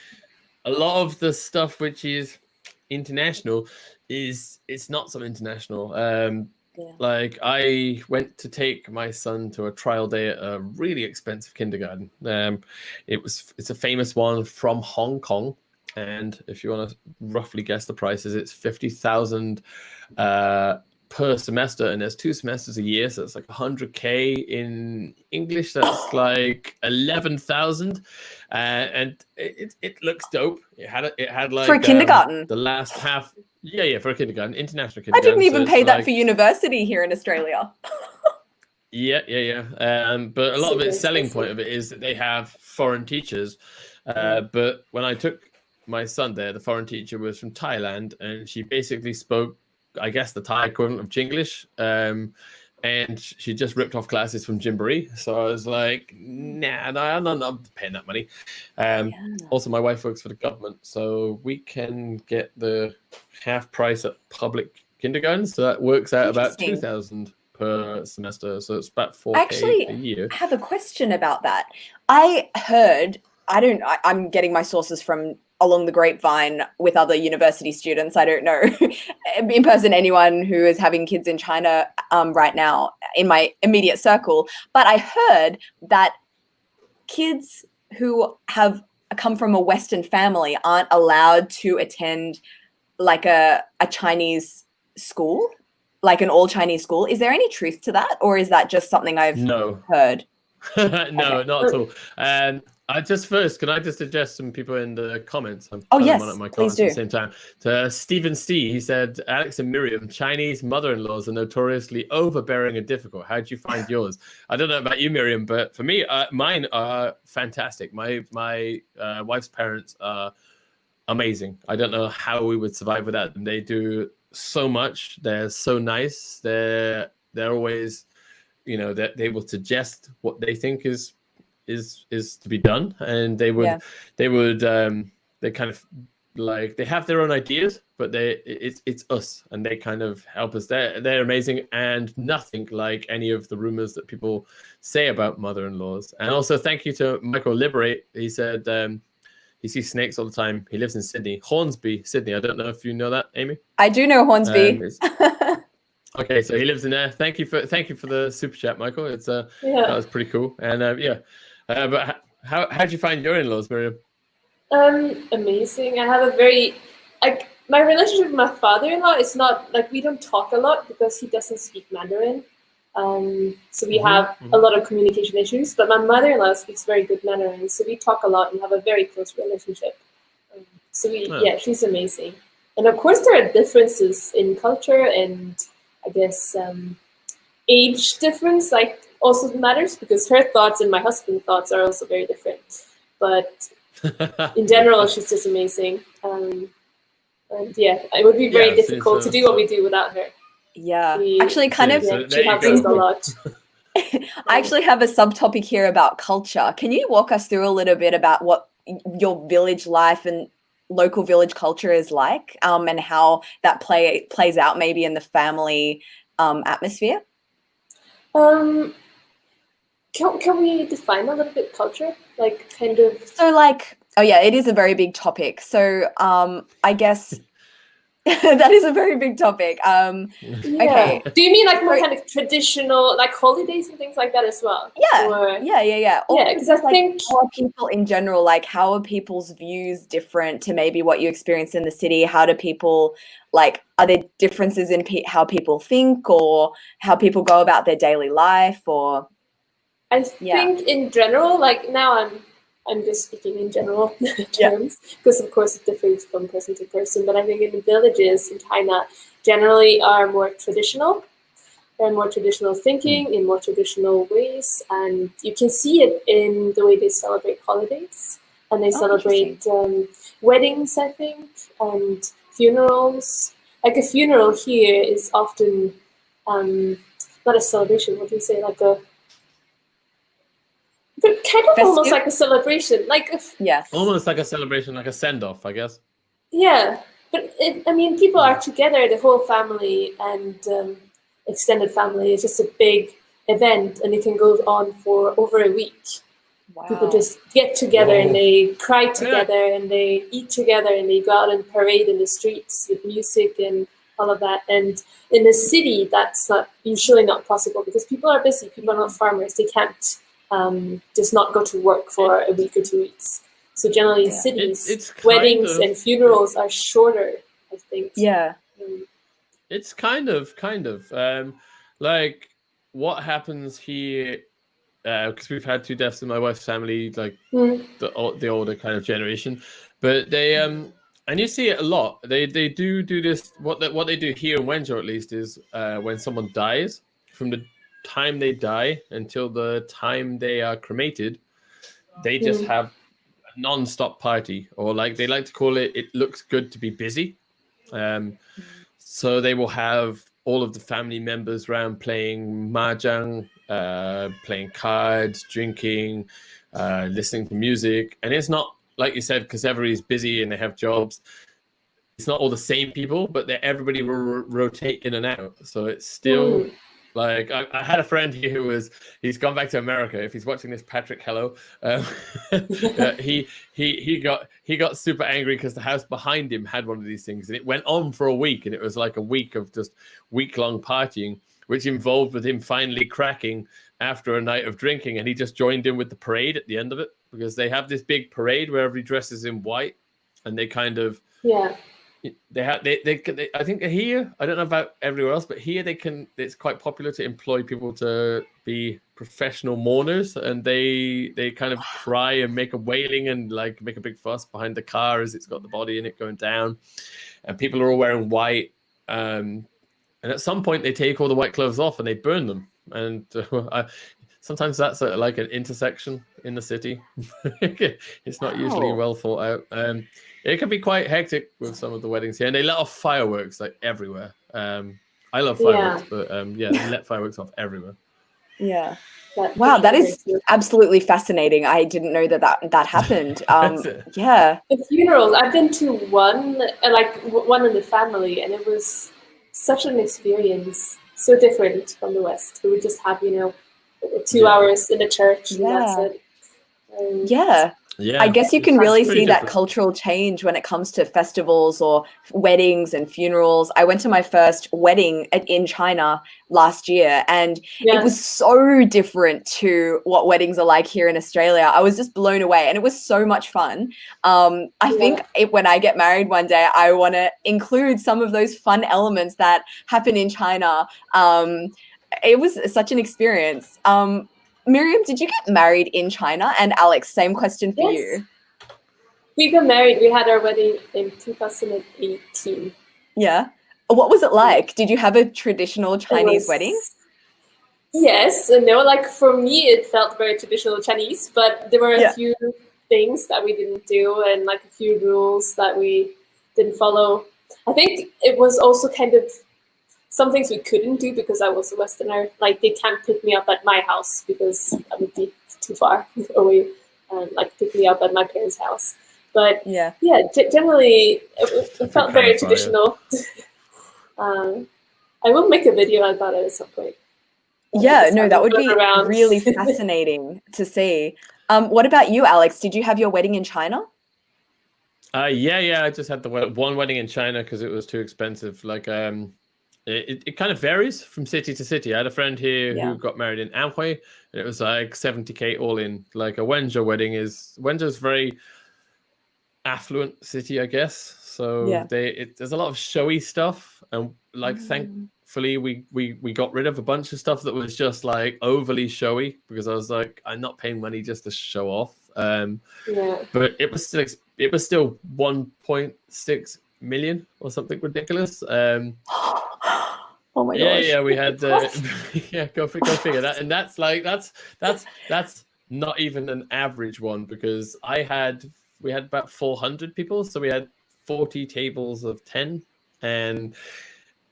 a lot of the stuff which is international it's not so international. Like I went to take my son to a trial day at a really expensive kindergarten. It's a famous one from Hong Kong, and if you want to roughly guess the prices, it's 50,000 per semester, and there's 2 semesters a year, so it's like 100K in English. That's like 11,000, and it looks dope. It had like for a kindergarten. The last half, for a kindergarten, international I kindergarten. didn't even pay that for university here in Australia. But a lot of its selling point of it is that they have foreign teachers. But when I took my son there, the foreign teacher was from Thailand, and she basically spoke, I guess, the Thai equivalent of Chinglish, and she just ripped off classes from Gymboree. So I was like, nah, no, I'm not paying that money. Also, my wife works for the government, so we can get the half price at public kindergarten. So that works out about 2,000 per semester. So it's about 4K a year. I have a question about that. I heard, I'm getting my sources from along the grapevine with other university students. I don't know in person anyone who is having kids in China right now in my immediate circle. But I heard that kids who have come from a Western family aren't allowed to attend like a Chinese school, like an all Chinese school. Is there any truth to that, or is that just something I've heard? No, not at all. Can I just address some people in the comments? Yes, on my please comments do. at the same time. To Stephen C, he said, Alex and Miriam, Chinese mother-in-laws are notoriously overbearing and difficult. How did you find yours? I don't know about you, Miriam, but for me, mine are fantastic. My wife's parents are amazing. I don't know how we would survive without them. They do so much. They're so nice. They're always, that they will suggest what they think is to be done, and they kind of like, they have their own ideas, but it's us, and they kind of help us. They're amazing, and nothing like any of the rumors that people say about mother-in-laws. And also thank you to Michael Liberate. He said he sees snakes all the time. He lives in Sydney, Hornsby, Sydney. I don't know if you know that, Amy. I do know Hornsby. Okay, so he lives in there. Thank you for the super chat, Michael. It's that was pretty cool. And but how did you find your in-laws, Miriam? Amazing. I have a very my relationship with my father-in-law is not we don't talk a lot because he doesn't speak Mandarin. So we have a lot of communication issues. But my mother-in-law speaks very good Mandarin, so we talk a lot and have a very close relationship. She's amazing. And of course, there are differences in culture and I guess age difference also matters, because her thoughts and my husband's thoughts are also very different. But in general, she's just amazing. And it would be very difficult to do what we do without her. Yeah, she helps us a lot. I actually have a subtopic here about culture. Can you walk us through a little bit about what your village life and local village culture is like, and how that plays out maybe in the family atmosphere? Can we define a little bit culture? So it is a very big topic. So I guess that is a very big topic. Okay. Do you mean more kind of traditional, holidays and things like that as well? Yeah. Because I think how are people in general, how are people's views different to maybe what you experience in the city? How do people are there differences in how people think or how people go about their daily life? Or I think in general, now I'm just speaking in general terms, because of course it differs from person to person. But I think in the villages in China generally are more traditional. They're more traditional thinking in more traditional ways, and you can see it in the way they celebrate holidays, and they celebrate weddings, I think, and funerals. A funeral here is often not a celebration. What do you say? But kind of almost like a celebration, almost like a celebration, like a send-off, I guess. Yeah, but people are together, the whole family and extended family. It's just a big event, and it can go on for over a week. Wow. People just get together and they cry together and they eat together and they go out and parade in the streets with music and all of that. And in the city, that's usually not possible because people are busy. People are not farmers. They can't just not go to work for a week or 2 weeks. So generally in cities, weddings and funerals are shorter, I think. Yeah. It's kind of what happens here, because we've had 2 deaths in my wife's family, the older kind of generation, but they and you see it a lot. They do this. What they do here in Wenzhou at least is when someone dies, from the time they die until the time they are cremated, they just have a non-stop party, or they like to call it looks good to be busy. So they will have all of the family members around playing mahjong, playing cards, drinking, listening to music. And it's not, like you said, because everybody's busy and they have jobs. It's not all the same people, but everybody will rotate in and out. So it's still like I had a friend here he's gone back to America. If he's watching this, Patrick, hello. He got super angry because the house behind him had one of these things, and it went on for a week, and it was like a week of just week-long partying, which involved with him finally cracking after a night of drinking, and he just joined in with the parade at the end of it, because they have this big parade where everybody dresses in white, and they kind of they I think here, I don't know about everywhere else, but here it's quite popular to employ people to be professional mourners, and they kind of cry and make a wailing and like make a big fuss behind the car as it's got the body in it going down, and people are all wearing white, and at some point they take all the white clothes off and they burn them, and sometimes that's like an intersection in the city. It's not usually well thought out. It can be quite hectic with some of the weddings here, and they let off fireworks like everywhere. I love fireworks, but they let fireworks off everywhere. Yeah. Wow, that is absolutely fascinating. I didn't know that happened. Yeah. The funerals, I've been to one, like one in the family, and it was such an experience, so different from the West. We would just have, 2 hours in the church, and that's it. I guess you can really see that cultural change when it comes to festivals or weddings and funerals. I went to my first wedding in China last year, and it was so different to what weddings are like here in Australia. I was just blown away, and it was so much fun. I think when I get married one day, I want to include some of those fun elements that happen in China. It was such an experience. Miriam, did you get married in China? And Alex, same question for you. We got married. We had our wedding in 2018. Yeah. What was it like? Did you have a traditional Chinese wedding? Yes and no. Like for me, it felt very traditional Chinese, but there were a few things that we didn't do, and like a few rules that we didn't follow. I think it was also kind of some things we couldn't do because I was a Westerner. Like they can't pick me up at my house because that would be too far away, and like pick me up at my parents' house. But generally it felt very traditional. I will make a video about it at some point. Yeah, no, that would be really fascinating to see. What about you, Alex? Did you have your wedding in China? I just had the one wedding in China because it was too expensive. Like it kind of varies from city to city. I had a friend here who got married in Anhui, and it was like 70K all in. Like a Wenzhou wedding Wenzhou's very affluent city, I guess. So there's a lot of showy stuff, and like thankfully we got rid of a bunch of stuff that was just like overly showy, because I was like, I'm not paying money just to show off. But it was still 1.6 million or something ridiculous. Oh my gosh. Yeah, we had go figure that, and that's not even an average one, because we had about 400 people, so we had 40 tables of 10, and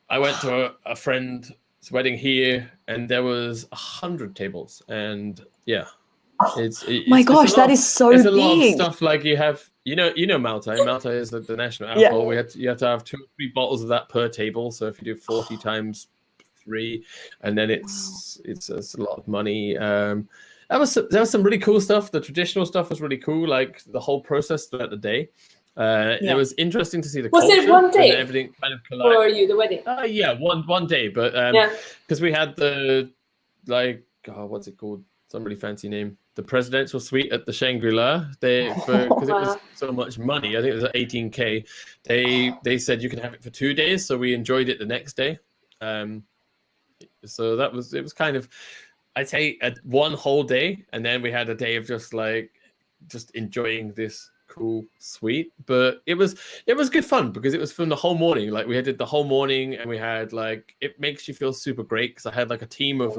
I went to a friend's wedding here, and there was 100 tables, and my gosh, that is so big. There's a lot of stuff, like you have, Malta. Malta is the national alcohol. You have to have 2 or 3 bottles of that per table. So if you do 40 times 3, and then it's a lot of money. There was some really cool stuff. The traditional stuff was really cool, like the whole process throughout the day. It was interesting to see the culture. Was it one day? Everything kind of collided. For you, the wedding? One day. But because we had the what's it called? Some really fancy name. The presidential suite at the Shangri-La. Because it was so much money. I think it was 18K. They said you can have it for 2 days, so we enjoyed it the next day. So it was kind of, I'd say, one whole day, and then we had a day of just enjoying this cool suite. But it was good fun, because it was from the whole morning. Like we did the whole morning, and we had it makes you feel super great, because I had like a team of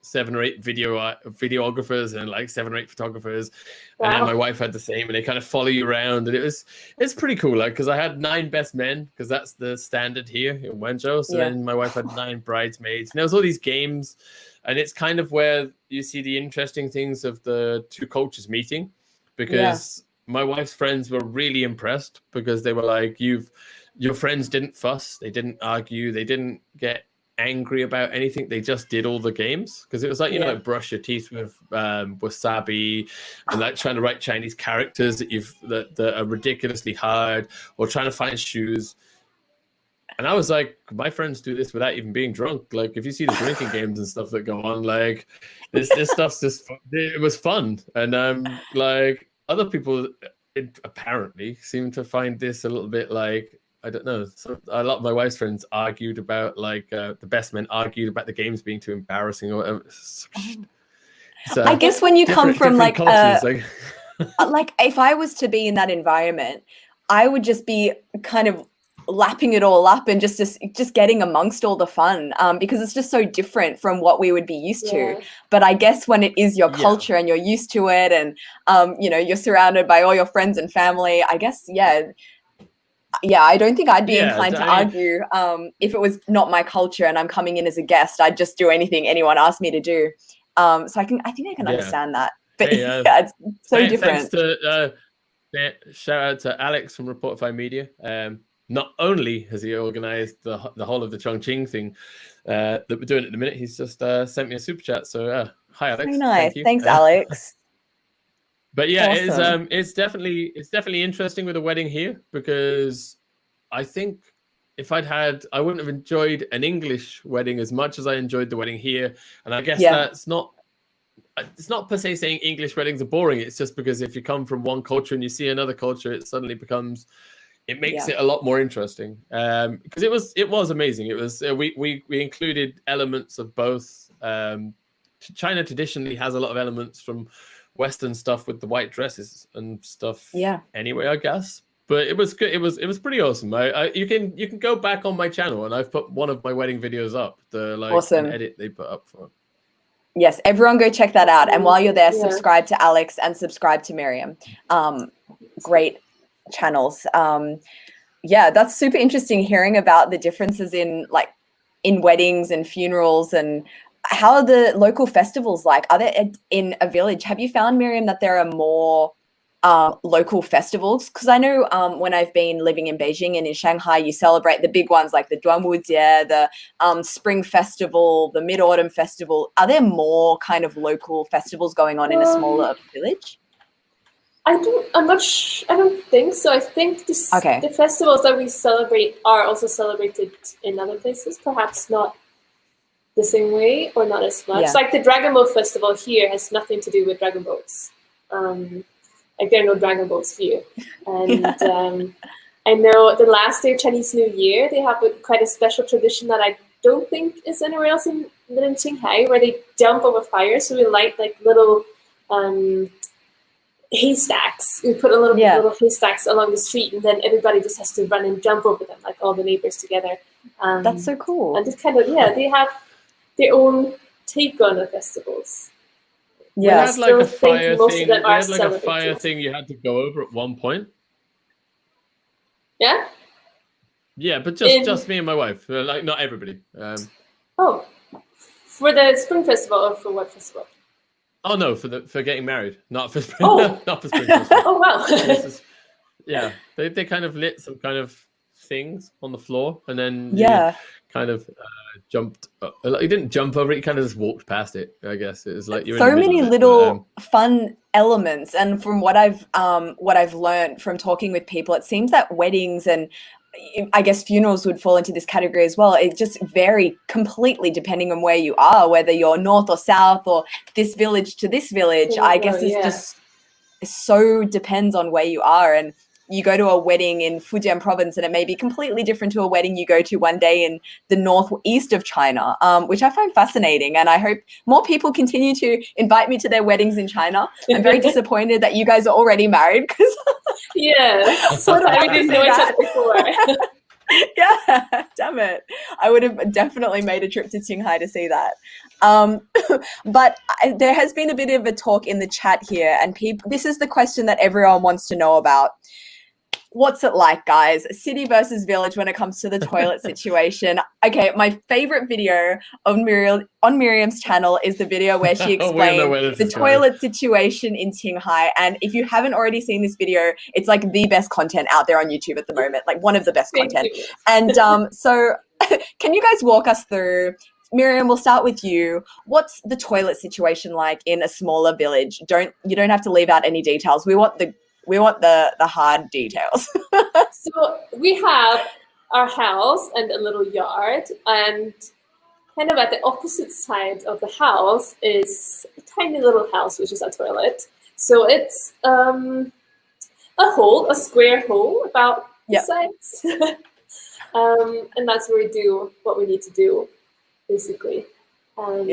7 or 8 videographers and like 7 or 8 photographers. Wow. And then my wife had the same, and they kind of follow you around. And it's pretty cool. Like, because I had 9 best men, because that's the standard here in Wenzhou. So then my wife had 9 bridesmaids. And there was all these games. And it's kind of where you see the interesting things of the 2 cultures meeting, because my wife's friends were really impressed, because they were like, your friends didn't fuss, they didn't argue, they didn't get angry about anything, they just did all the games. Because it was like, you know, like brush your teeth with wasabi, and like trying to write Chinese characters that are ridiculously hard, or trying to find shoes. And I was like, my friends do this without even being drunk. Like, if you see the drinking games and stuff that go on, like this stuff's just, it was fun. And like other people apparently seem to find this a little bit like, I don't know. So a lot of my wife's friends argued about like the best men argued about the games being too embarrassing or whatever. So, I guess when you come from like cultures, like if I was to be in that environment, I would just be kind of lapping it all up and just getting amongst all the fun, because it's just so different from what we would be used to. But I guess when it is your culture and you're used to it, and you know, you're surrounded by all your friends and family, I guess I don't think I'd be inclined to argue if it was not my culture and I'm coming in as a guest. I'd just do anything anyone asked me to do. So I think I can understand that. But it's so different. Thanks to shout out to Alex from Reportify Media. Not only has he organized the whole of the Chongqing thing that we're doing at the minute, he's just sent me a super chat. So hi, Alex. Very nice. Thanks, Alex. But yeah, Awesome. it's definitely interesting with a wedding here, because I think if I wouldn't have enjoyed an English wedding as much as I enjoyed the wedding here. And I guess it's not per se saying English weddings are boring. It's just because if you come from one culture and you see another culture, it suddenly makes it a lot more interesting. Because it was amazing. It was we included elements of both. China traditionally has a lot of elements from Western stuff with the white dresses and stuff. Anyway, I guess. But it was good. It was pretty awesome. You can go back on my channel, and I've put one of my wedding videos up. An edit they put up for it. Yes, everyone go check that out. And while you're there, subscribe to Alex and subscribe to Miriam. Great channels. That's super interesting hearing about the differences in weddings and funerals, and how are the local festivals like? Are there in a village? Have you found, Miriam, that there are more local festivals? Because I know when I've been living in Beijing and in Shanghai, you celebrate the big ones like the Duanwujie, the Spring Festival, the Mid-Autumn Festival. Are there more kind of local festivals going on in a smaller village? I don't think so. I think the festivals that we celebrate are also celebrated in other places, perhaps not the same way or not as much. Like the Dragon Boat Festival here has nothing to do with Dragon Boats. Like there are no Dragon Boats here. And I know the last day of Chinese New Year, they have quite a special tradition that I don't think is anywhere else in Shanghai, where they jump over fire. So we light like little haystacks. We put little haystacks along the street, and then everybody just has to run and jump over them, like all the neighbors together. That's so cool. And just kind of, they have their own take on the festivals. We had like a fire thing. We had like a fire thing you had to go over at one point. Yeah? Yeah, but just me and my wife. Like not everybody. For the Spring Festival or for what festival? Oh no, for getting married, not for spring. Not for Spring Festival. Oh wow. They kind of lit some kind of things on the floor, and then kind of jumped. You didn't jump over it; you kind of just walked past it. I guess it was like you're so in the many little fun elements, and from what I've learned from talking with people, it seems that weddings and I guess funerals would fall into this category as well. It just vary completely depending on where you are, whether you're north or south or this village to this village. I guess it's just so depends on where you are. And you go to a wedding in Fujian province and it may be completely different to a wedding you go to one day in the northeast of China, which I find fascinating. And I hope more people continue to invite me to their weddings in China. I'm very disappointed that you guys are already married because so we didn't know each other before. Yeah, damn it. I would have definitely made a trip to Qinghai to see that. But there has been a bit of a talk in the chat here, and this is the question that everyone wants to know about. What's it like, guys? City versus village when it comes to the toilet situation. Okay, my favorite video of on Miriam's channel is the video where she explained the toilet situation in Qinghai. And if you haven't already seen this video, it's like the best content out there on YouTube at the moment, like one of the best content. And so can you guys walk us through? Miriam, we'll start with you. What's the toilet situation like in a smaller village? You don't have to leave out any details. We want the hard details. So we have our house and a little yard, and kind of at the opposite side of the house is a tiny little house, which is our toilet. So it's a square hole about the size. And that's where we do what we need to do, basically. And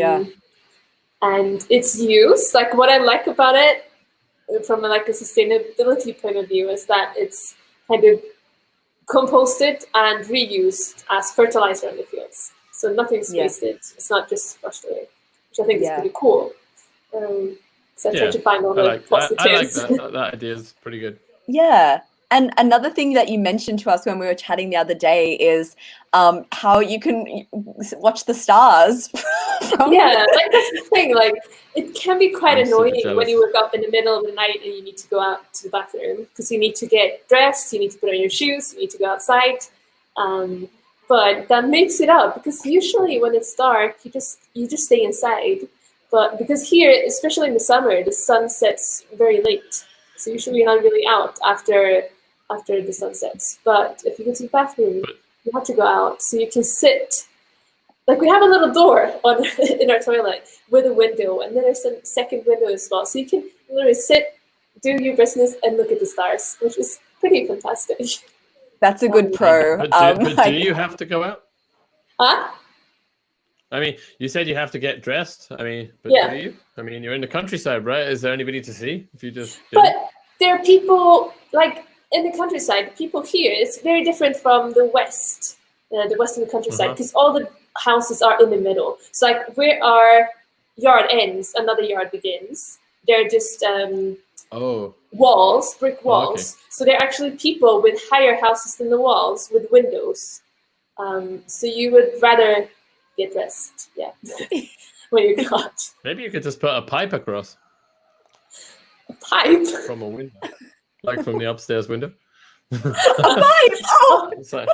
its use, like what I like about it, from like a sustainability point of view, is that it's kind of composted and reused as fertilizer in the fields. So nothing's wasted. It's not just flushed away, which I think is pretty cool. So I try to find all the positives. I like that idea is pretty good. Yeah. And another thing that you mentioned to us when we were chatting the other day is how you can watch the stars. Like that's the thing. Like it can be quite annoying when you wake up in the middle of the night and you need to go out to the bathroom because you need to get dressed, you need to put on your shoes, you need to go outside. But that makes it up because usually when it's dark, you just stay inside. But because here, especially in the summer, the sun sets very late, so usually you're not really out after the sun sets. But if you go to the bathroom, you have to go out so you can sit. Like we have a little door in our toilet with a window, and then there's a second window as well, so you can literally sit, do your business, and look at the stars, which is pretty fantastic. That's a good pro. But do you have to go out? Huh? I mean, you said you have to get dressed. I mean, but do you? I mean, you're in the countryside, right? Is there anybody to see if you just didn't? But there are people, like in the countryside, people here, it's very different from the west, the western countryside, because all the houses are in the middle. So like where our yard ends, another yard begins. They're just walls, brick walls. So they're actually people with higher houses than the walls with windows. So you would rather get dressed, when you go out. Maybe you could just put a pipe across. A pipe? From a window. Like from the upstairs window. A pipe! Oh! It's like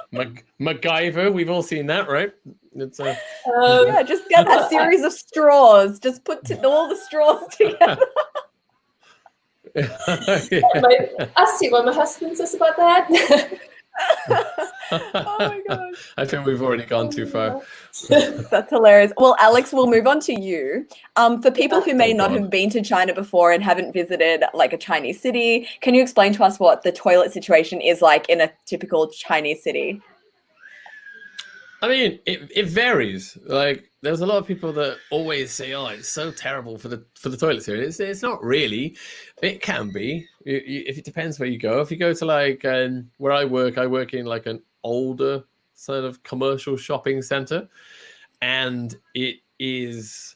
MacGyver, we've all seen that, right? It's just get a series of straws. Just put all the straws together. I'll see what my husband says about that. Oh my gosh. I think we've already gone too far. That's hilarious. Well, Alex, we'll move on to you. For people who may not have been to China before and haven't visited like a Chinese city, can you explain to us what the toilet situation is like in a typical Chinese city? I mean, it varies. Like, there's a lot of people that always say, "Oh, it's so terrible for the toilets here." It's not really. It can be. If it depends where you go. If you go to like where I work in like an older sort of commercial shopping center, and it is.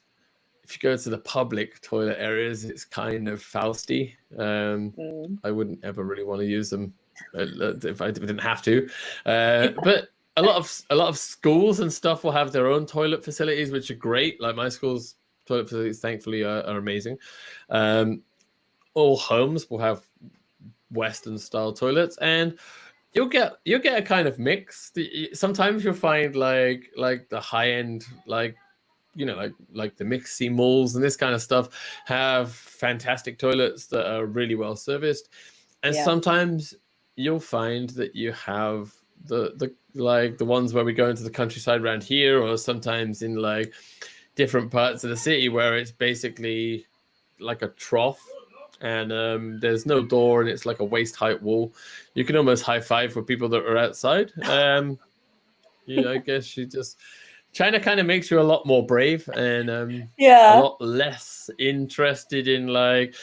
If you go to the public toilet areas, it's kind of Fausty. I wouldn't ever really want to use them if I didn't have to, but. A lot of schools and stuff will have their own toilet facilities, which are great. Like my school's toilet facilities, thankfully, are amazing. All homes will have Western style toilets, and you'll get a kind of mix. Sometimes you'll find like the high end, like like the mixy malls and this kind of stuff have fantastic toilets that are really well serviced, and sometimes you'll find that you have the ones where we go into the countryside around here, or sometimes in like different parts of the city where it's basically like a trough and there's no door and it's like a waist height wall. You can almost high five for people that are outside. I guess you just China kind of makes you a lot more brave and a Yeah. lot less interested in like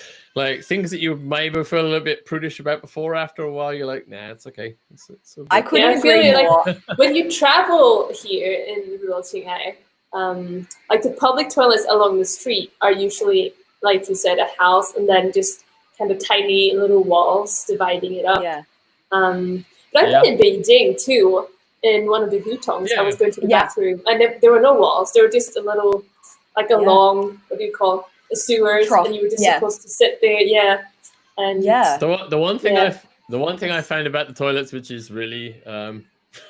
things that you maybe feel a little bit prudish about before. After a while, you're like, nah, it's okay. It's all I good. couldn't I feel agree more. like when you travel here in rural Shanghai, like the public toilets along the street are usually, like you said, a house and then just kind of tiny little walls dividing it up. Yeah. But I've been in Beijing too. In one of the hutongs, I was going to the Yeah. bathroom, and there were no walls. There were just a little, like a long, what do you call, a sewers, Trough. and you were just Yeah. supposed to sit there. Yeah, and Yeah. The one thing Yeah. the one thing I found about the toilets, which is really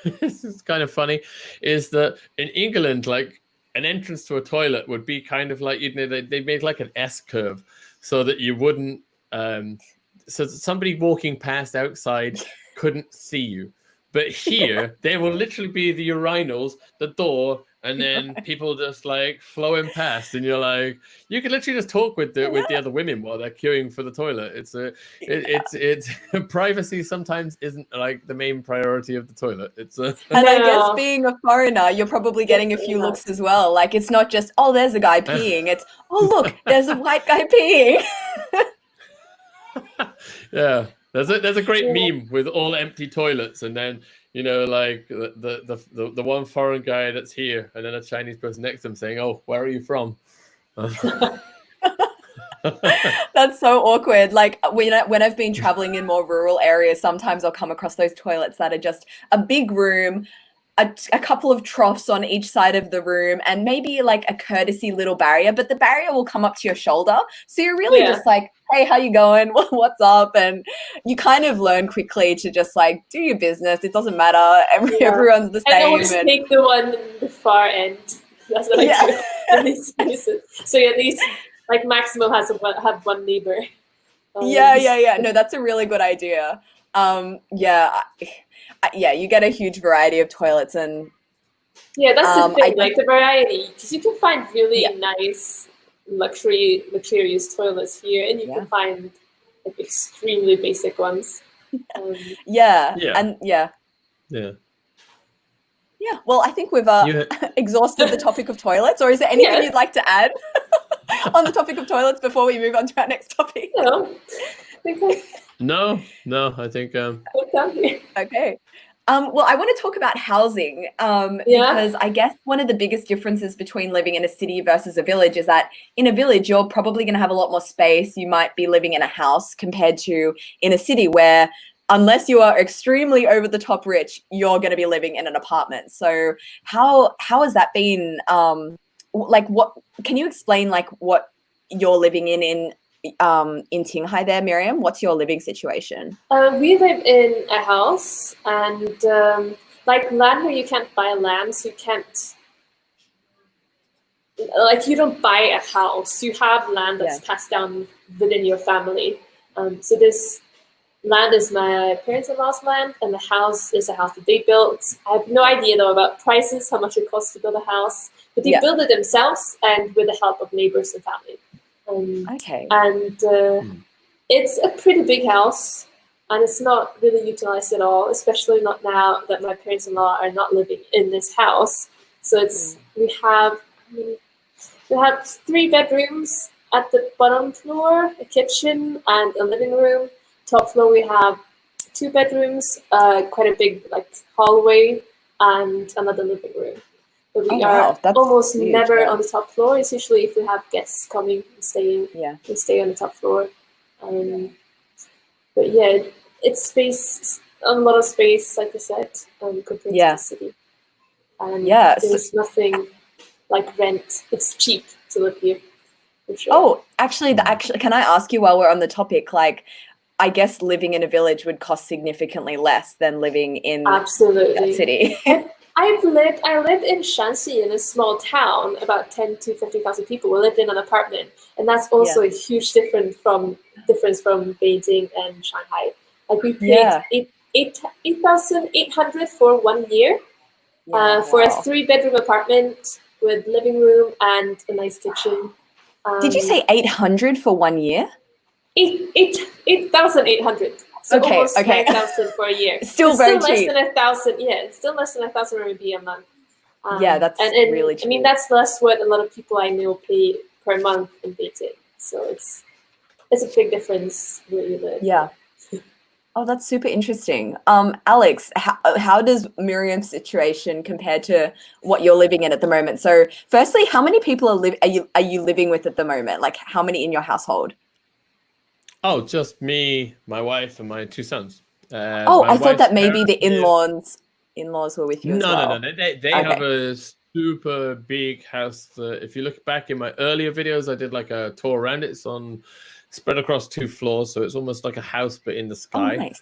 this is kind of funny, is that in England, like an entrance to a toilet would be kind of like, you know, they made like an S curve so that you wouldn't so that somebody walking past outside couldn't see you. But here, there will literally be the urinals, the door, and then people just like flowing past, and you're like, you can literally just talk with the other women while they're queuing for the toilet. It's privacy sometimes isn't like the main priority of the toilet. And I guess No. being a foreigner, you're probably getting a few looks as well. Like, it's not just, oh, there's a guy peeing. It's, oh, look, there's a white guy peeing. Yeah. There's a great meme with all empty toilets, and then, you know, like the one foreign guy that's here, and then a Chinese person next to him saying, "Oh, where are you from?" That's so awkward. Like, when I've been traveling in more rural areas, sometimes I'll come across those toilets that are just a big room, a couple of troughs on each side of the room, and maybe like a courtesy little barrier, but the barrier will come up to your shoulder. So you're really just like, hey, how you going? What's up? And you kind of learn quickly to just like do your business. It doesn't matter. Everyone's the same. I always take the one in the far end. That's what I do. At least, so at least like maximum have one neighbor. Yeah. No, that's a really good idea. Yeah, you get a huge variety of toilets, and yeah, that's the thing, like the variety, because you can find really nice luxurious toilets here, and you can find like extremely basic ones. Yeah. Well, I think we've exhausted the topic of toilets, or is there anything you'd like to add on the topic of toilets before we move on to our next topic? No, I think okay. Well, I want to talk about housing because I guess one of the biggest differences between living in a city versus a village is that in a village, you're probably going to have a lot more space. You might be living in a house compared to in a city where, unless you are extremely over the top rich, you're going to be living in an apartment. So how has that been? Like, what can you explain? Like, what you're living in Qinghai there, Miriam? What's your living situation? We live in a house, and like land here, you can't buy land, so you can't, like, you don't buy a house. You have land that's passed down within your family. So this land is my parents-in-law's land, and the house is a house that they built. I have no idea though about prices, how much it costs to build a house, but they build it themselves and with the help of neighbors and family. And it's a pretty big house, and it's not really utilized at all, especially not now that my parents-in-law are not living in this house. So it's we have 3 bedrooms at the bottom floor, a kitchen and a living room. Top floor we have 2 bedrooms, quite a big like hallway, and another living room. But we are almost never on the top floor. It's usually if we have guests coming and staying, we stay on the top floor. But yeah, it's space, a lot of space, like I said, compared to the city. And there's nothing like rent. It's cheap to live here, for sure. Oh, actually, can I ask you while we're on the topic, like, I guess living in a village would cost significantly less than living in a city. I lived in Shanxi, in a small town, about 10 to 15,000 people. We lived in an apartment, and that's also a huge difference from Beijing and Shanghai. Like we paid 8,800 for 1 year for a 3-bedroom apartment with living room and a nice kitchen. Did you say 800 for 1 year? 8,800. So almost 9,000 for a year. Still very cheap. Less than 1,000. Yeah, still less than 1,000 RMB a month. Yeah, that's and really I mean cheap. that's less what a lot of people I know pay per month in Beijing. So it's a big difference where you live. Yeah. Oh, that's super interesting. Alex, how does Miriam's situation compare to what you're living in at the moment? So, firstly, how many people are you living with at the moment? Like, how many in your household? Oh, just me, my wife, and my two sons. Oh, My I thought wife's that maybe parents the live. in-laws were with you as No. well. They have Okay. a super big house. If you look back in my earlier videos, I did like a tour around it. It's on spread across 2 floors, so it's almost like a house but in the Oh, sky. nice.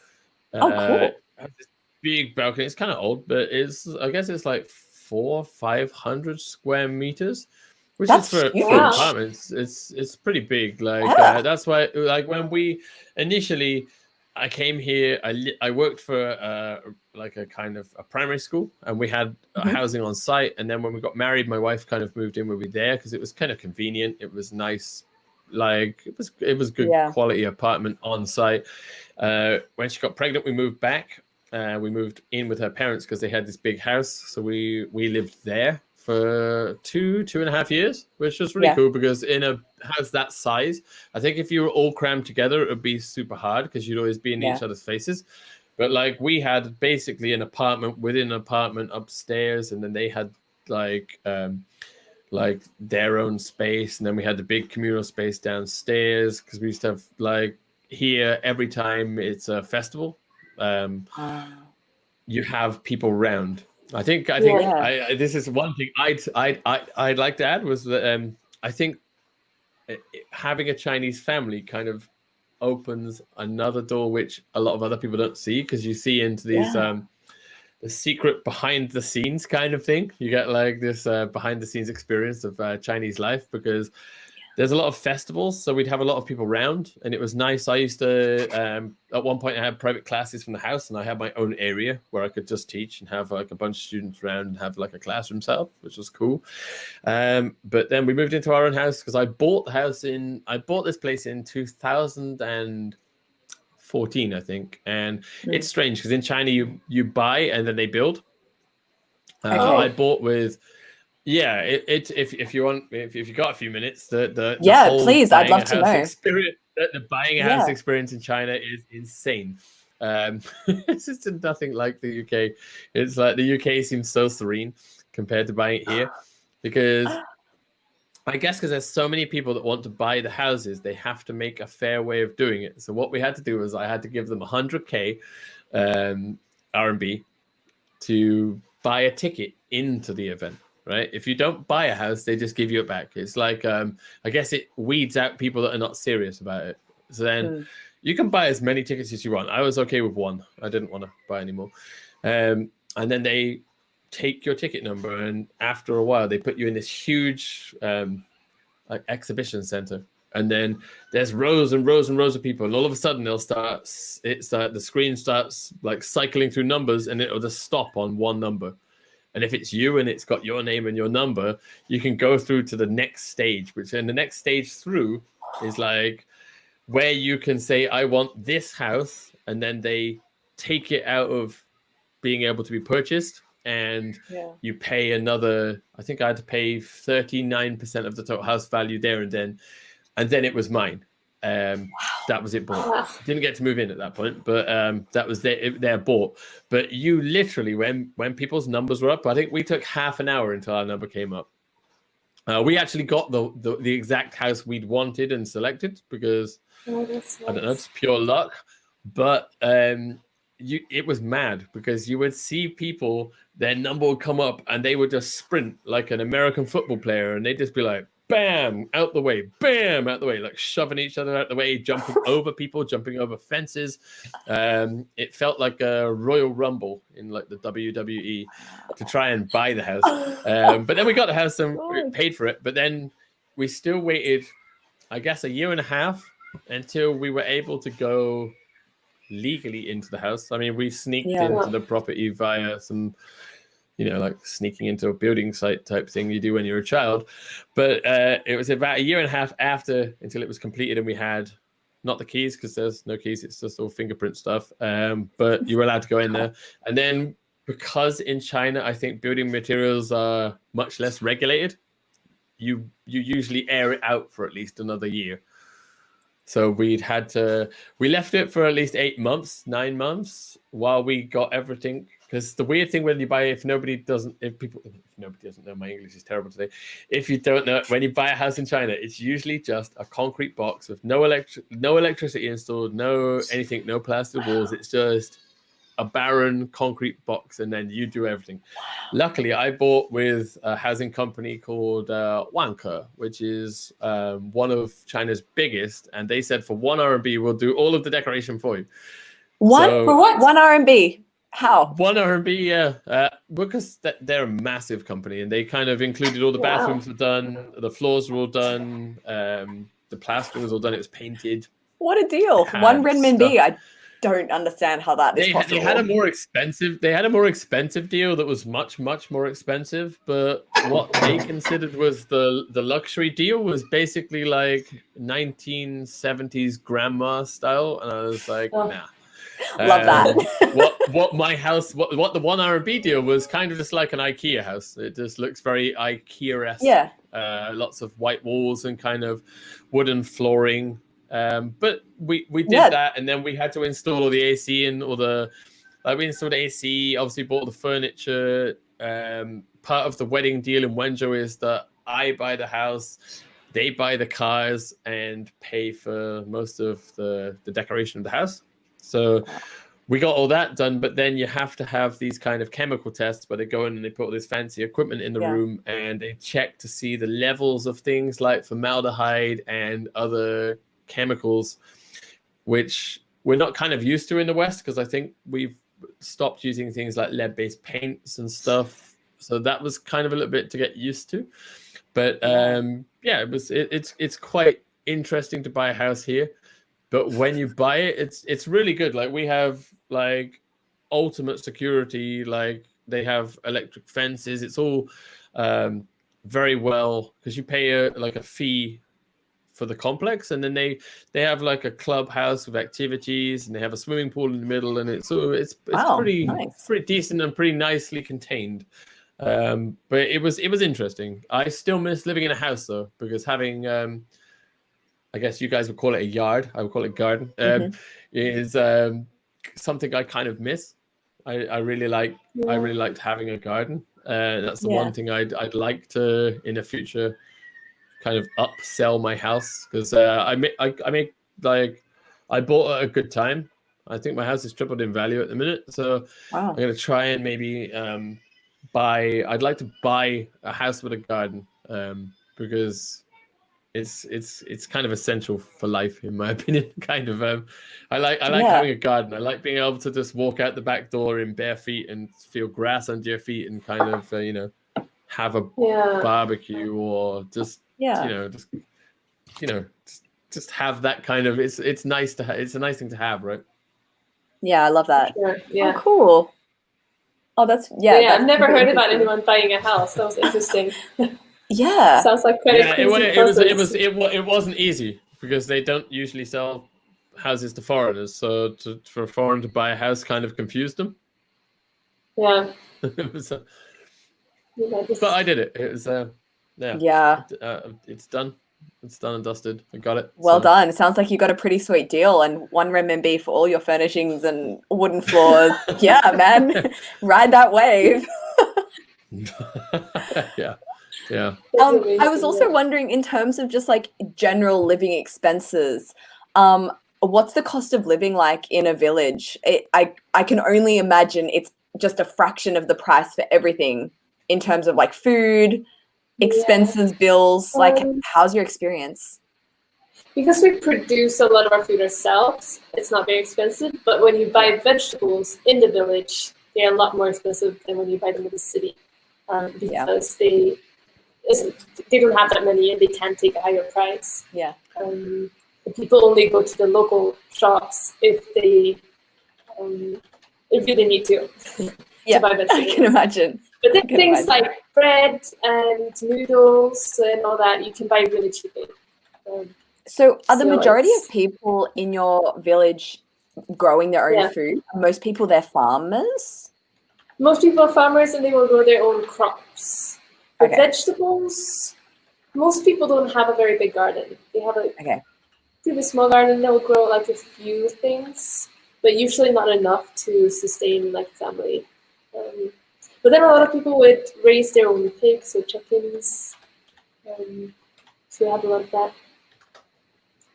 Oh, It cool. has this big balcony. It's kind of old, but I guess it's like 500 square meters, which is That's for an Wow. huge. apartment. It's pretty big. Like Yeah. that's why like when we initially I came here, I worked for like a kind of a primary school, and we had Hmm. housing on site. And then when we got married, my wife kind of moved in with me there because it was kind of convenient. It was nice, like it was good Yeah. quality apartment on site. When she got pregnant, we moved back. We moved in with her parents because they had this big house, so we lived there for 2.5 years, which was really Yeah. cool because in a house that size, I think if you were all crammed together, it would be super hard because you'd always be in Yeah. each other's faces. But like we had basically an apartment within an apartment upstairs, and then they had like like their own space, and then we had the big communal space downstairs because we used to have like here every time it's a festival, um, Ah, you have people round. I think Yeah. yeah. this is one thing I'd like to add was that I think having a Chinese family kind of opens another door which a lot of other people don't see because you see into these Yeah. the secret behind the scenes kind of thing. You get like this behind the scenes experience of Chinese life because there's a lot of festivals, so we'd have a lot of people around, and it was nice. I used to at one point I had private classes from the house, and I had my own area where I could just teach and have like a bunch of students around and have like a classroom set up, which was cool. But then we moved into our own house because I bought this place in 2014, I think. And Mm. it's strange because in China you buy and then they build. I Okay. Oh. bought with yeah, if you want if you got a few minutes, the Yeah, whole please. I'd buying a love to house know. experience, the buying a house Yeah. experience in China is insane. It's just nothing like the UK. It's like the UK seems so serene compared to buying it here, because I guess because there's so many people that want to buy the houses, they have to make a fair way of doing it. So what we had to do was I had to give them 100K RMB to buy a ticket into the event. Right? If you don't buy a house, they just give you it back. It's like I guess it weeds out people that are not serious about it. So then Mm. you can buy as many tickets as you want. I was okay with one. I didn't want to buy anymore. And then they take your ticket number, and after a while, they put you in this huge like exhibition center. And then there's rows and rows and rows of people, and all of a sudden the screen starts like cycling through numbers, and it'll just stop on one number. And if it's you and it's got your name and your number, you can go through to the next stage, which then the next stage through is like where you can say, I want this house. And then they take it out of being able to be purchased, and Yeah. you pay another, I think I had to pay 39% of the total house value there and then it was mine. That was it bought. Wow. Didn't get to move in at that point, but that was their bought. But you literally, when people's numbers were up, I think we took half an hour until our number came up. We actually got the exact house we'd wanted and selected because Oh, that's I don't know, nice. it's pure luck. But it was mad because you would see people, their number would come up and they would just sprint like an American football player, and they'd just be like, bam, out the way, bam, out the way, like shoving each other out the way, jumping over people, jumping over fences. It felt like a Royal Rumble in like the WWE to try and buy the house. But then we got the house and God. paid for it. But then we still waited, I guess, a year and a half until we were able to go legally into the house. I mean, we sneaked Yeah. into the property via some, like sneaking into a building site type thing you do when you're a child. But it was about a year and a half after until it was completed, and we had not the keys because there's no keys. It's just all fingerprint stuff. But you were allowed to go in there. And then because in China, I think building materials are much less regulated. You usually air it out for at least another year. So we left it for at least 8 months, 9 months while we got everything. Because the weird thing when you buy, if nobody doesn't know, my English is terrible today. If you don't know, when you buy a house in China, it's usually just a concrete box with no electricity installed, no anything, no plastered walls. It's just a barren concrete box, and then you do everything. Luckily, I bought with a housing company called Wanke, which is one of China's biggest, and they said for 1 RMB, we'll do all of the decoration for you. For what? 1 RMB? How? 1 RMB, yeah. Because they're a massive company, and they kind of included all the bathrooms were done, the floors were all done, the plastering was all done, it was painted. What a deal. 1 renminbi. I don't understand how that is possible. They had a more expensive deal that was much, much more expensive, but what they considered was the luxury deal was basically like 1970s grandma style, and I was like, nah. Love that. what the 1 RMB deal was kind of just like an IKEA house. It just looks very IKEA-esque. Yeah. Lots of white walls and kind of wooden flooring. But we did that, and then we had to install all the AC and we installed the AC, obviously bought the furniture. Part of the wedding deal in Wenzhou is that I buy the house, they buy the cars, and pay for most of the decoration of the house. So we got all that done, but then you have to have these kind of chemical tests where they go in and they put all this fancy equipment in the room, and they check to see the levels of things like formaldehyde and other chemicals, which we're not kind of used to in the West, because I think we've stopped using things like lead-based paints and stuff. So that was kind of a little bit to get used to. But it's quite interesting to buy a house here. But when you buy it, it's really good. Like we have like ultimate security. Like they have electric fences. It's all very well, because you pay a fee for the complex, and then they have like a clubhouse with activities, and they have a swimming pool in the middle, and it's pretty nice. Pretty decent and pretty nicely contained. But it was interesting. I still miss living in a house though, because having I guess you guys would call it a yard, I would call it garden, is something I kind of miss. I really liked having a garden. That's the one thing I'd like to in the future kind of upsell my house, because I bought at a good time. I think my house is tripled in value at the minute, so I'm gonna try and maybe I'd like to buy a house with a garden, because it's kind of essential for life, in my opinion. Kind of I like having a garden. I like being able to just walk out the back door in bare feet and feel grass under your feet, and kind of have a barbecue, or just just have that kind of, it's nice to it's a nice thing to have, right? Yeah, I love that. Yeah. Oh, cool. Oh, that's I've never heard about anyone buying a house. That was interesting. Yeah. Sounds like quite a crazy process. It wasn't easy, because they don't usually sell houses to foreigners. So for a foreigner to buy a house kind of confused them. Yeah. But I did it. It was it's done. It's done and dusted. I got it. Well done. It sounds like you got a pretty sweet deal, and 1 renminbi for all your furnishings and wooden floors. Yeah, man. Ride that wave. Yeah. Yeah. I was also wondering, in terms of just like general living expenses, what's the cost of living like in a village? I can only imagine it's just a fraction of the price for everything, in terms of like food, expenses, bills. Like, how's your experience? Because we produce a lot of our food ourselves, it's not very expensive. But when you buy vegetables in the village, they're a lot more expensive than when you buy them in the city, because they don't have that many, and they can take a higher price. Yeah. People only go to the local shops if they really need to buy vegetables. I can imagine. But then things like bread and noodles and all that, you can buy really cheaply. So are the majority of people in your village growing their own food? Are most people, they're farmers? Most people are farmers and they will grow their own crops. But Okay. vegetables, most people don't have a very big garden. They have a Okay. pretty small garden. They'll grow like a few things, but usually not enough to sustain like a family. But then a lot of people would raise their own pigs or chickens. So we have a lot of that.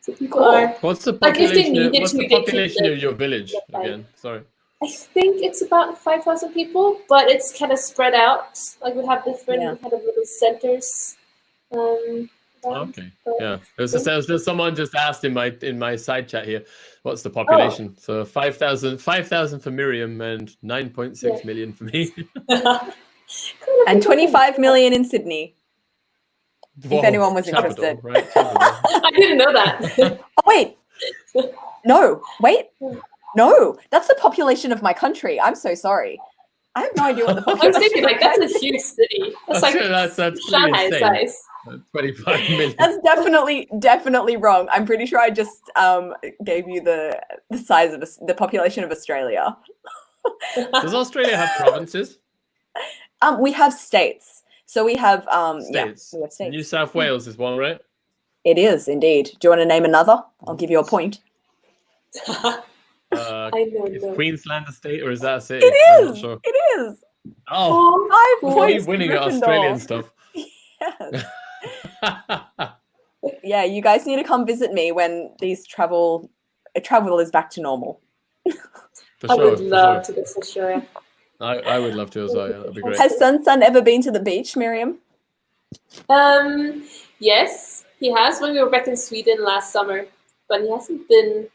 So people are What's the like if they population? needed What's to, the they could population live of your village like that. again? Sorry. I think it's about 5,000 people, but it's kind of spread out. Like we have different kind of little centers. Okay. But Yeah. There's someone just asked in my side chat here, what's the population? So 5,000 for Miriam and 9.6 million for me. And 25 million in Sydney. Whoa, if anyone was capital, interested. Right? Capital. I didn't know that. Oh, wait. No, wait. No, that's the population of my country. I'm so sorry. I have no idea what the I was population thinking like that's a huge city. That's like that's pretty Shanghai insane. size. 25 million. That's definitely wrong. I'm pretty sure I just gave you the size of the population of Australia. Does Australia have provinces? We have states. So we have States. we have states. New South Wales is one, right? It is indeed. Do you want to name another? I'll give you a point. I know. Is Queensland a state or is that a city? It I'm is. not sure. It is. Oh, 5 keep points. winning at Gryffindor. Australian stuff. Yes. Yeah, you guys need to come visit me when travel is back to normal. For I sure. would love to visit Australia. I would love to as well. Yeah, that'd be great. Has Sun ever been to the beach, Miriam? Yes, he has when we were back in Sweden last summer, but he hasn't been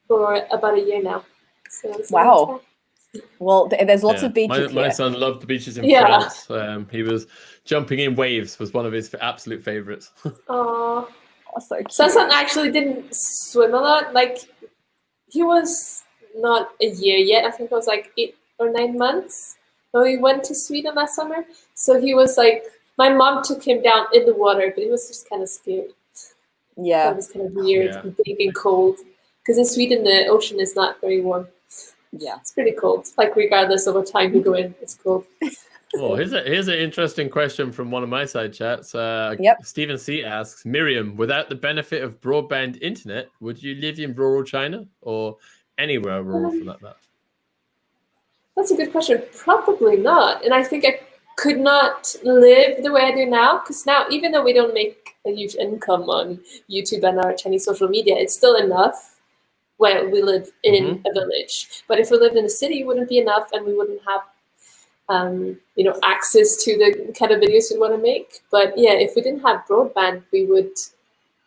for about a year now. So it's Wow. Well, there's lots of beaches my here. son loved the beaches in France. He was jumping in waves was one of his absolute favorites. Oh, so cute. Sun actually didn't swim a lot. Like he was not a year yet. I think it was like 8 or 9 months when we went to Sweden last summer. So he was like, my mom took him down in the water, but he was just kind of scared. Yeah. It was kind of weird and big and cold. Because in Sweden, the ocean is not very warm. Yeah. It's pretty cold. Like regardless of what time you go in, it's cold. Oh, here's an interesting question from one of my side chats. Stephen C asks, Miriam, without the benefit of broadband internet, would you live in rural China or anywhere rural for that matter? That's a good question. Probably not. And I think I could not live the way I do now. Because now, even though we don't make a huge income on YouTube and our Chinese social media, it's still enough when we live in a village. But if we lived in a city, it wouldn't be enough, and we wouldn't have access to the kind of videos we want to make. But yeah, if we didn't have broadband, we would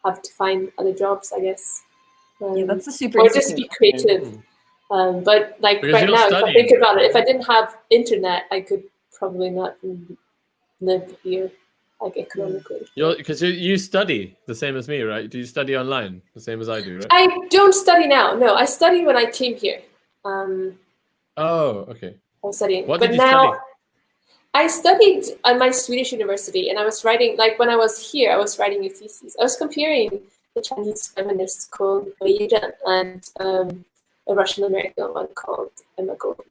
have to find other jobs, I guess. Yeah, that's a super or just be creative. But like Because right now, if I studying, think about it, if I didn't have internet, I could probably not live here, like economically. Because you study the same as me, right? Do you study online the same as I do, right? I don't study now. No, I studied when I came here. Oh, okay. I was studying. What but did you now, study? I studied at my Swedish university, and I was writing, like when I was here, I was writing a thesis. I was comparing the Chinese feminists called Miriam and a Russian-American one called Emma Goldman.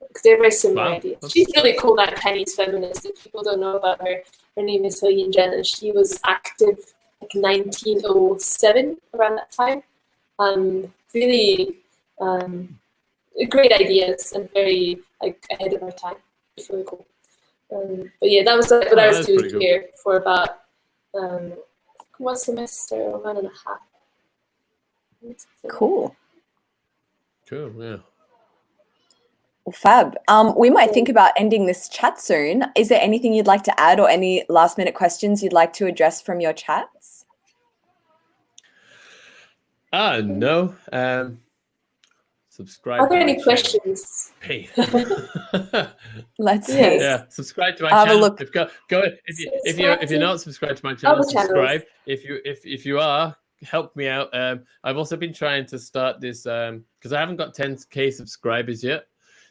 Because they're very similar ideas. She's really cool, that Chinese feminist. If people don't know about her, her name is He Yin-jen, and she was active like 1907, around that time. Really great ideas and very like ahead of her time. It's really cool. But yeah, that was like, what I was doing here for about 1 semester or 1.5. Cool. Cool, yeah. Well, fab. We might think about ending this chat soon. Is there anything you'd like to add or any last minute questions you'd like to address from your chats? No. Subscribe. Are there any questions? Hey. Let's see. Yeah, subscribe to my channel. Have a look. If you're not subscribed to my channel, subscribe. If you are, help me out. I've also been trying to start this because I haven't got 10k subscribers yet,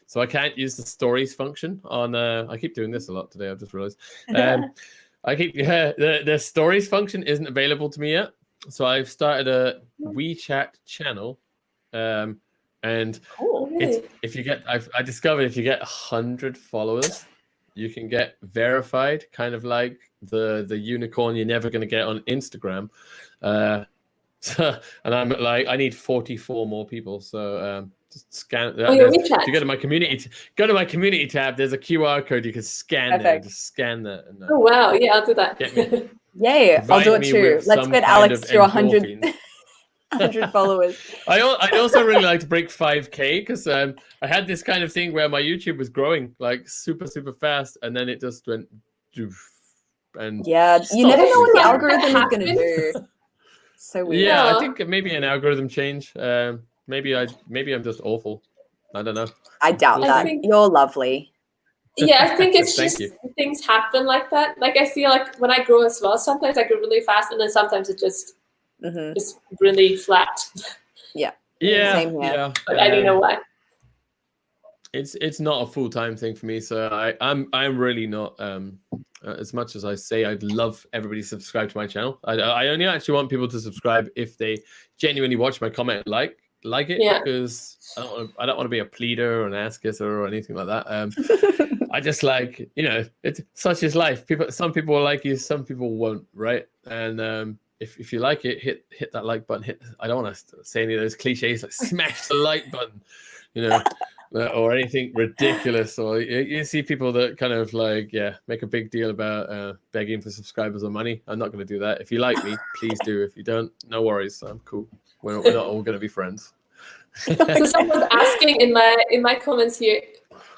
so I can't use the stories function on. I keep doing this a lot today. I've just realized. The stories function isn't available to me yet, so I've started a WeChat channel. And Cool. Really? if you get, I discovered if you get 100 followers, you can get verified, kind of like the unicorn you're never going to get on Instagram. And I'm like, I need 44 more people. So just scan. Oh, your WeChat. If you go to my community tab, there's a QR code you can scan there. Perfect. Just scan that. And, Oh wow, yeah, I'll do that. Get me. Yay, I'll Provide do it me too. with Let's some get kind Alex of to 100, endorphins. 100 followers. I'd also really like to break 5K because I had this kind of thing where my YouTube was growing like super, super fast, and then it just went doof. And Yeah, you never know what the algorithm is going to Happen. do. So weird. yeah, Yeah. I think maybe an algorithm change. Maybe I'm just awful. I don't know. I doubt We'll that. see. You're lovely. Yeah, I think it's Thank just you. things happen like that. Like I feel like when I grow as well, sometimes I grow really fast, and then sometimes it just Hmm. is really flat. Yeah, Same here. yeah. But I don't know why. It's not a full-time thing for me, so I'm really not as much as I say I'd love everybody to subscribe to my channel. I only actually want people to subscribe if they genuinely watch my comment, like it, Yeah. because I don't want to be a pleader or an ass kisser or anything like that. I just like, it's such is life. Some people will like you, some people won't, right? And if you like it, hit that like button. I don't want to say any of those cliches like smash the like button, or anything ridiculous. Or you see people that kind of like, make a big deal about begging for subscribers or money. I'm not going to do that. If you like me, please do. If you don't, no worries. I'm cool. We're not all going to be friends. So someone's asking in my comments here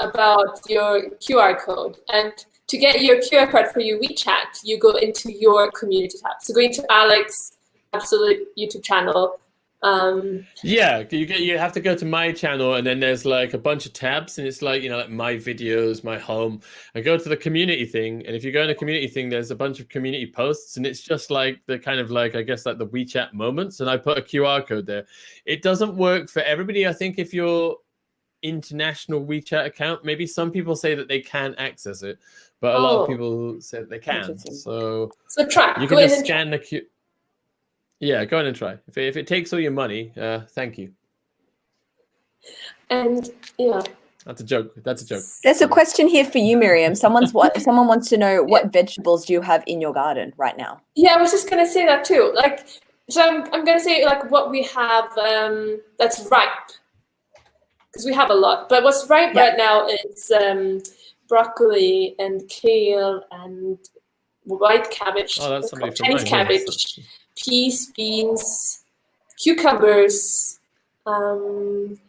about your QR code, and to get your QR code for your WeChat, you go into your community tab. So going to Alex Absolute YouTube channel. Yeah, you have to go to my channel, and then there's like a bunch of tabs, and it's like like my videos, my home, and go to the community thing. And if you go in the community thing, there's a bunch of community posts, and it's just like the kind of like, I guess, like the WeChat moments. And I put a QR code there. It doesn't work for everybody. I think if you're international WeChat account, maybe some people say that they can access it, but a lot of people say that they can. So try. You Go can in just and scan the Q. Yeah, go in and try. If it takes all your money, thank you. And yeah, That's a joke. That's a joke. There's a question here for you, Miriam. Someone wants to know, what vegetables do you have in your garden right now? Yeah, I was just gonna say that too. Like, so I'm gonna say like what we have that's ripe, because we have a lot. But what's ripe right now is broccoli and kale and white cabbage. Oh, that's somebody from Chinese mine. cabbage, peas, beans, cucumbers,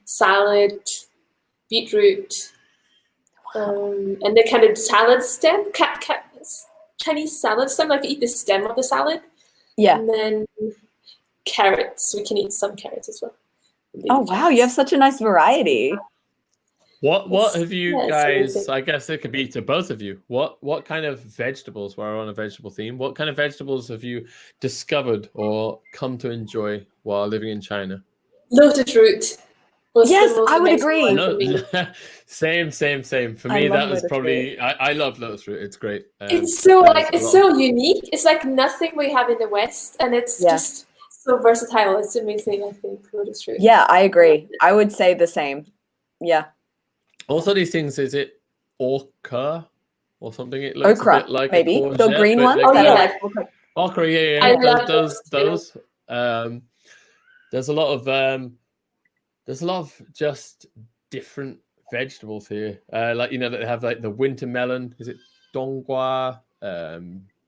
salad, beetroot, and the kind of salad stem, Chinese salad stem. Like you eat the stem of the salad. Yeah. And then carrots. We can eat some carrots as well. Oh wow, you have such a nice variety. What have you guys? amazing. I guess it could be to both of you. What kind of vegetables? We're on a vegetable theme. What kind of vegetables have you discovered or come to enjoy while living in China? Lotus root. Yes, I would agree. No, same. For me, that was lotus probably. I love lotus root. It's great. It's so so unique. It's like nothing we have in the West, and it's just so versatile. It's amazing. I think lotus root. Yeah, I agree. I would say the same. Yeah. Also, these things, is it okra or something? It looks Okra, a bit like maybe a courgette, the green one. Oh, yeah. Okra, yeah. I love Those. There's a lot of just different vegetables here. Like they have like the winter melon. Is it donggua?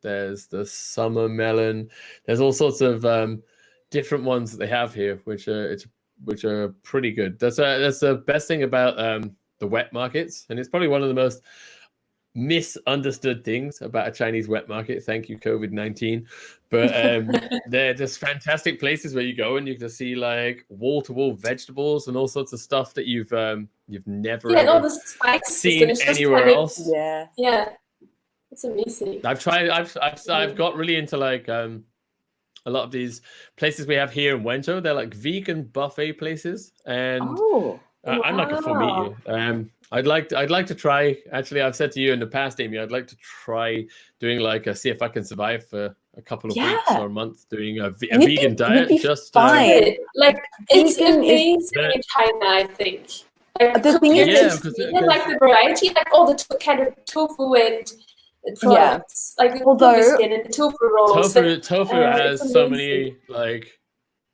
There's the summer melon. There's all sorts of different ones that they have here, which are pretty good. That's the best thing about the wet markets, and it's probably one of the most misunderstood things about a Chinese wet market. Thank you, COVID-19. But they're just fantastic places where you go and you can see like wall-to-wall vegetables and all sorts of stuff that you've never and all the spices seen anywhere else. Yeah, it's amazing. I've got really into like a lot of these places we have here in Wenzhou. They're like vegan buffet places, and I'm like a full meat eater. I'd like to try. Actually, I've said to you in the past, Amy, I'd like to try doing like see if I can survive for a couple of Yeah. weeks or a month doing a You'd be- vegan you'd diet. be Just fine. Like it's Vegan is- amazing in China, I think. Like The thing compared is- Yeah, to because Sweden, like the variety, like all the kind of tofu and products, like the Although- tofu skin and the tofu rolls. tofu has it's so amazing. many like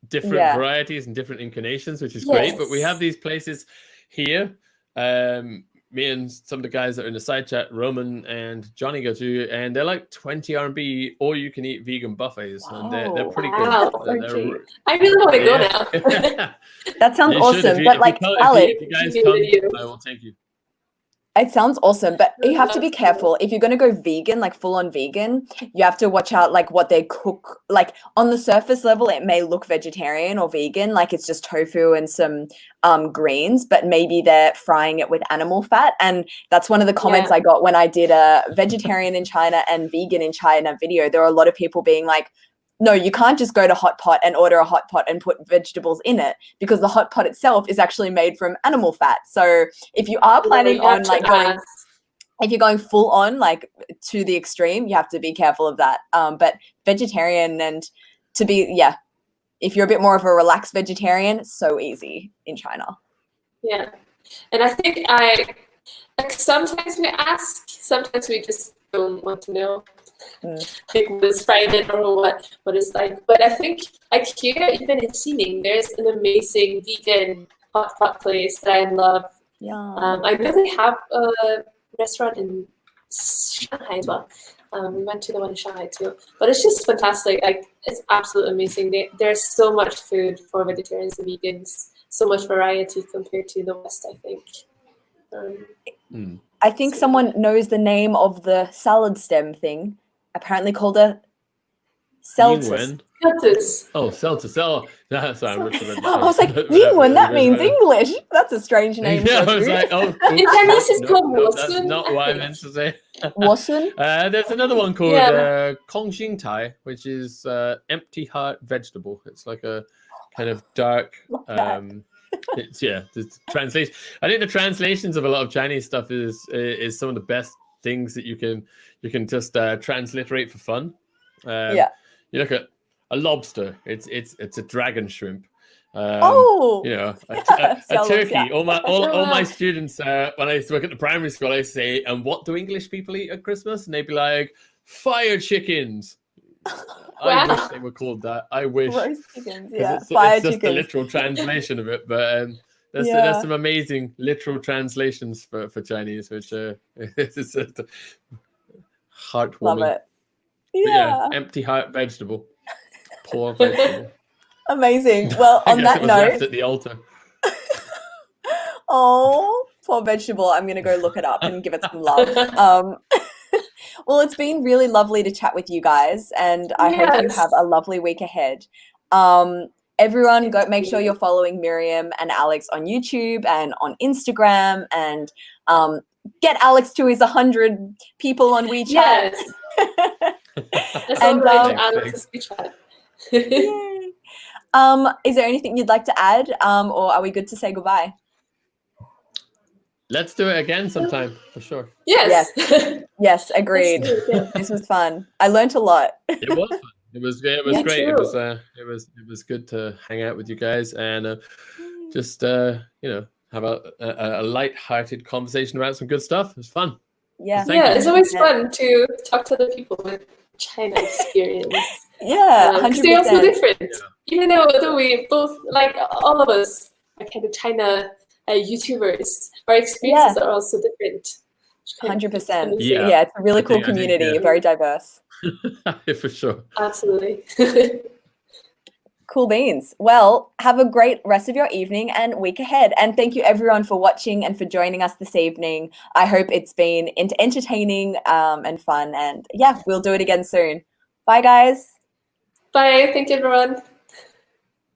different Yeah. varieties and different incarnations, which is great. But we Yes. have these places here. Me and some of the guys that are in the side chat, Roman and Johnny, go to, and they're like 20 RMB all you can eat vegan buffets, and they're Wow. pretty Wow. good. So cheap. I really want to go Yeah. now. That sounds You should. awesome. But like, Alex, if you guys Give me a come, video. I will take you. it sounds awesome, but you have to be That's careful. If you're going to go vegan, like full on vegan, you have to watch out like what they cook. Like on the surface level, it may look vegetarian or vegan, like it's just tofu and some greens, but maybe they're frying it with animal fat. And that's one of the comments Yeah. I got when I did a vegetarian in China and vegan in China video. There were a lot of people being like, no, you can't just go to Hot Pot and order a hot pot and put vegetables in it, because the hot pot itself is actually made from animal fat. So if you are planning You have on to like going, ask. if you're going full on like to the extreme, you have to be careful of that. But vegetarian and to be, yeah, if you're a bit more of a relaxed vegetarian, so easy in China. Yeah, and I think like sometimes we ask, sometimes we just don't want to know. Like what is private or what is like. But I think like here, even in Xining, there's an amazing vegan hot pot place that I love. Yeah. I know they have a restaurant in Shanghai, but we went to the one in Shanghai too. But it's just fantastic. Like it's absolutely amazing. There's so much food for vegetarians and vegans. So much variety compared to the West, I think. I think someone knows the name of the salad stem thing, apparently called a celtus. Yingwen? Celtus. Oh, Celtus. Oh, no, sorry. I was like, Yingwen, that means English. That's a strange name. Yeah, for I was food. like, oh, In Chinese, it's called that's Wosun. not what I meant to say. Wasun? There's another one called Yeah. Kongxing Tai, which is empty heart vegetable. It's like a kind of dark. Love that. It's the translation. I think the translations of a lot of Chinese stuff is some of the best things that you can just transliterate for fun. Yeah. You look at a lobster. It's a dragon shrimp. Oh. You know, a Celtus, turkey. yeah. All my students, when I used to work at the primary school, I say, and what do English people eat at Christmas? And they'd be like, fire chickens. I wish they were called that. I wish. Roast chickens, 'Cause yeah. it's Fire just the chickens. literal translation of it, but there's Yeah. some amazing literal translations for Chinese, which it's just heartwarming. Love it. But Yeah. empty heart vegetable, poor vegetable. Amazing. Well, I on guess that it was note, left at the altar. oh, poor vegetable. I'm going to go look it up and give it some love. Well, it's been really lovely to chat with you guys, and I hope you Yes. have a lovely week ahead. Everyone, go make sure you're following Miriam and Alex on YouTube and on Instagram, and get Alex to his 100 people on WeChat. Yes. That's And, all right. Thanks, Alex's WeChat. Yay. Is there anything you'd like to add, or are we good to say goodbye? Let's do it again sometime for sure. Yes. Yes, agreed. Let's do it again. This was fun. I learned a lot. It was fun. It was Yeah, great. true. It was good to hang out with you guys and just have a light-hearted conversation about some good stuff. It was fun. Yeah. Thank Yeah, you. it's always fun to talk to the people with China experience. Yeah, 100%. Because they're also different. Yeah. Even though we both, like all of us, are kind of China YouTubers, our experiences are also different. 100%. Yeah. Yeah, it's a really I cool think, community, yeah. very diverse. For sure. Absolutely. Cool beans. Well, have a great rest of your evening and week ahead. And thank you everyone for watching and for joining us this evening. I hope it's been entertaining and fun. And yeah, we'll do it again soon. Bye, guys. Bye. Thank you, everyone.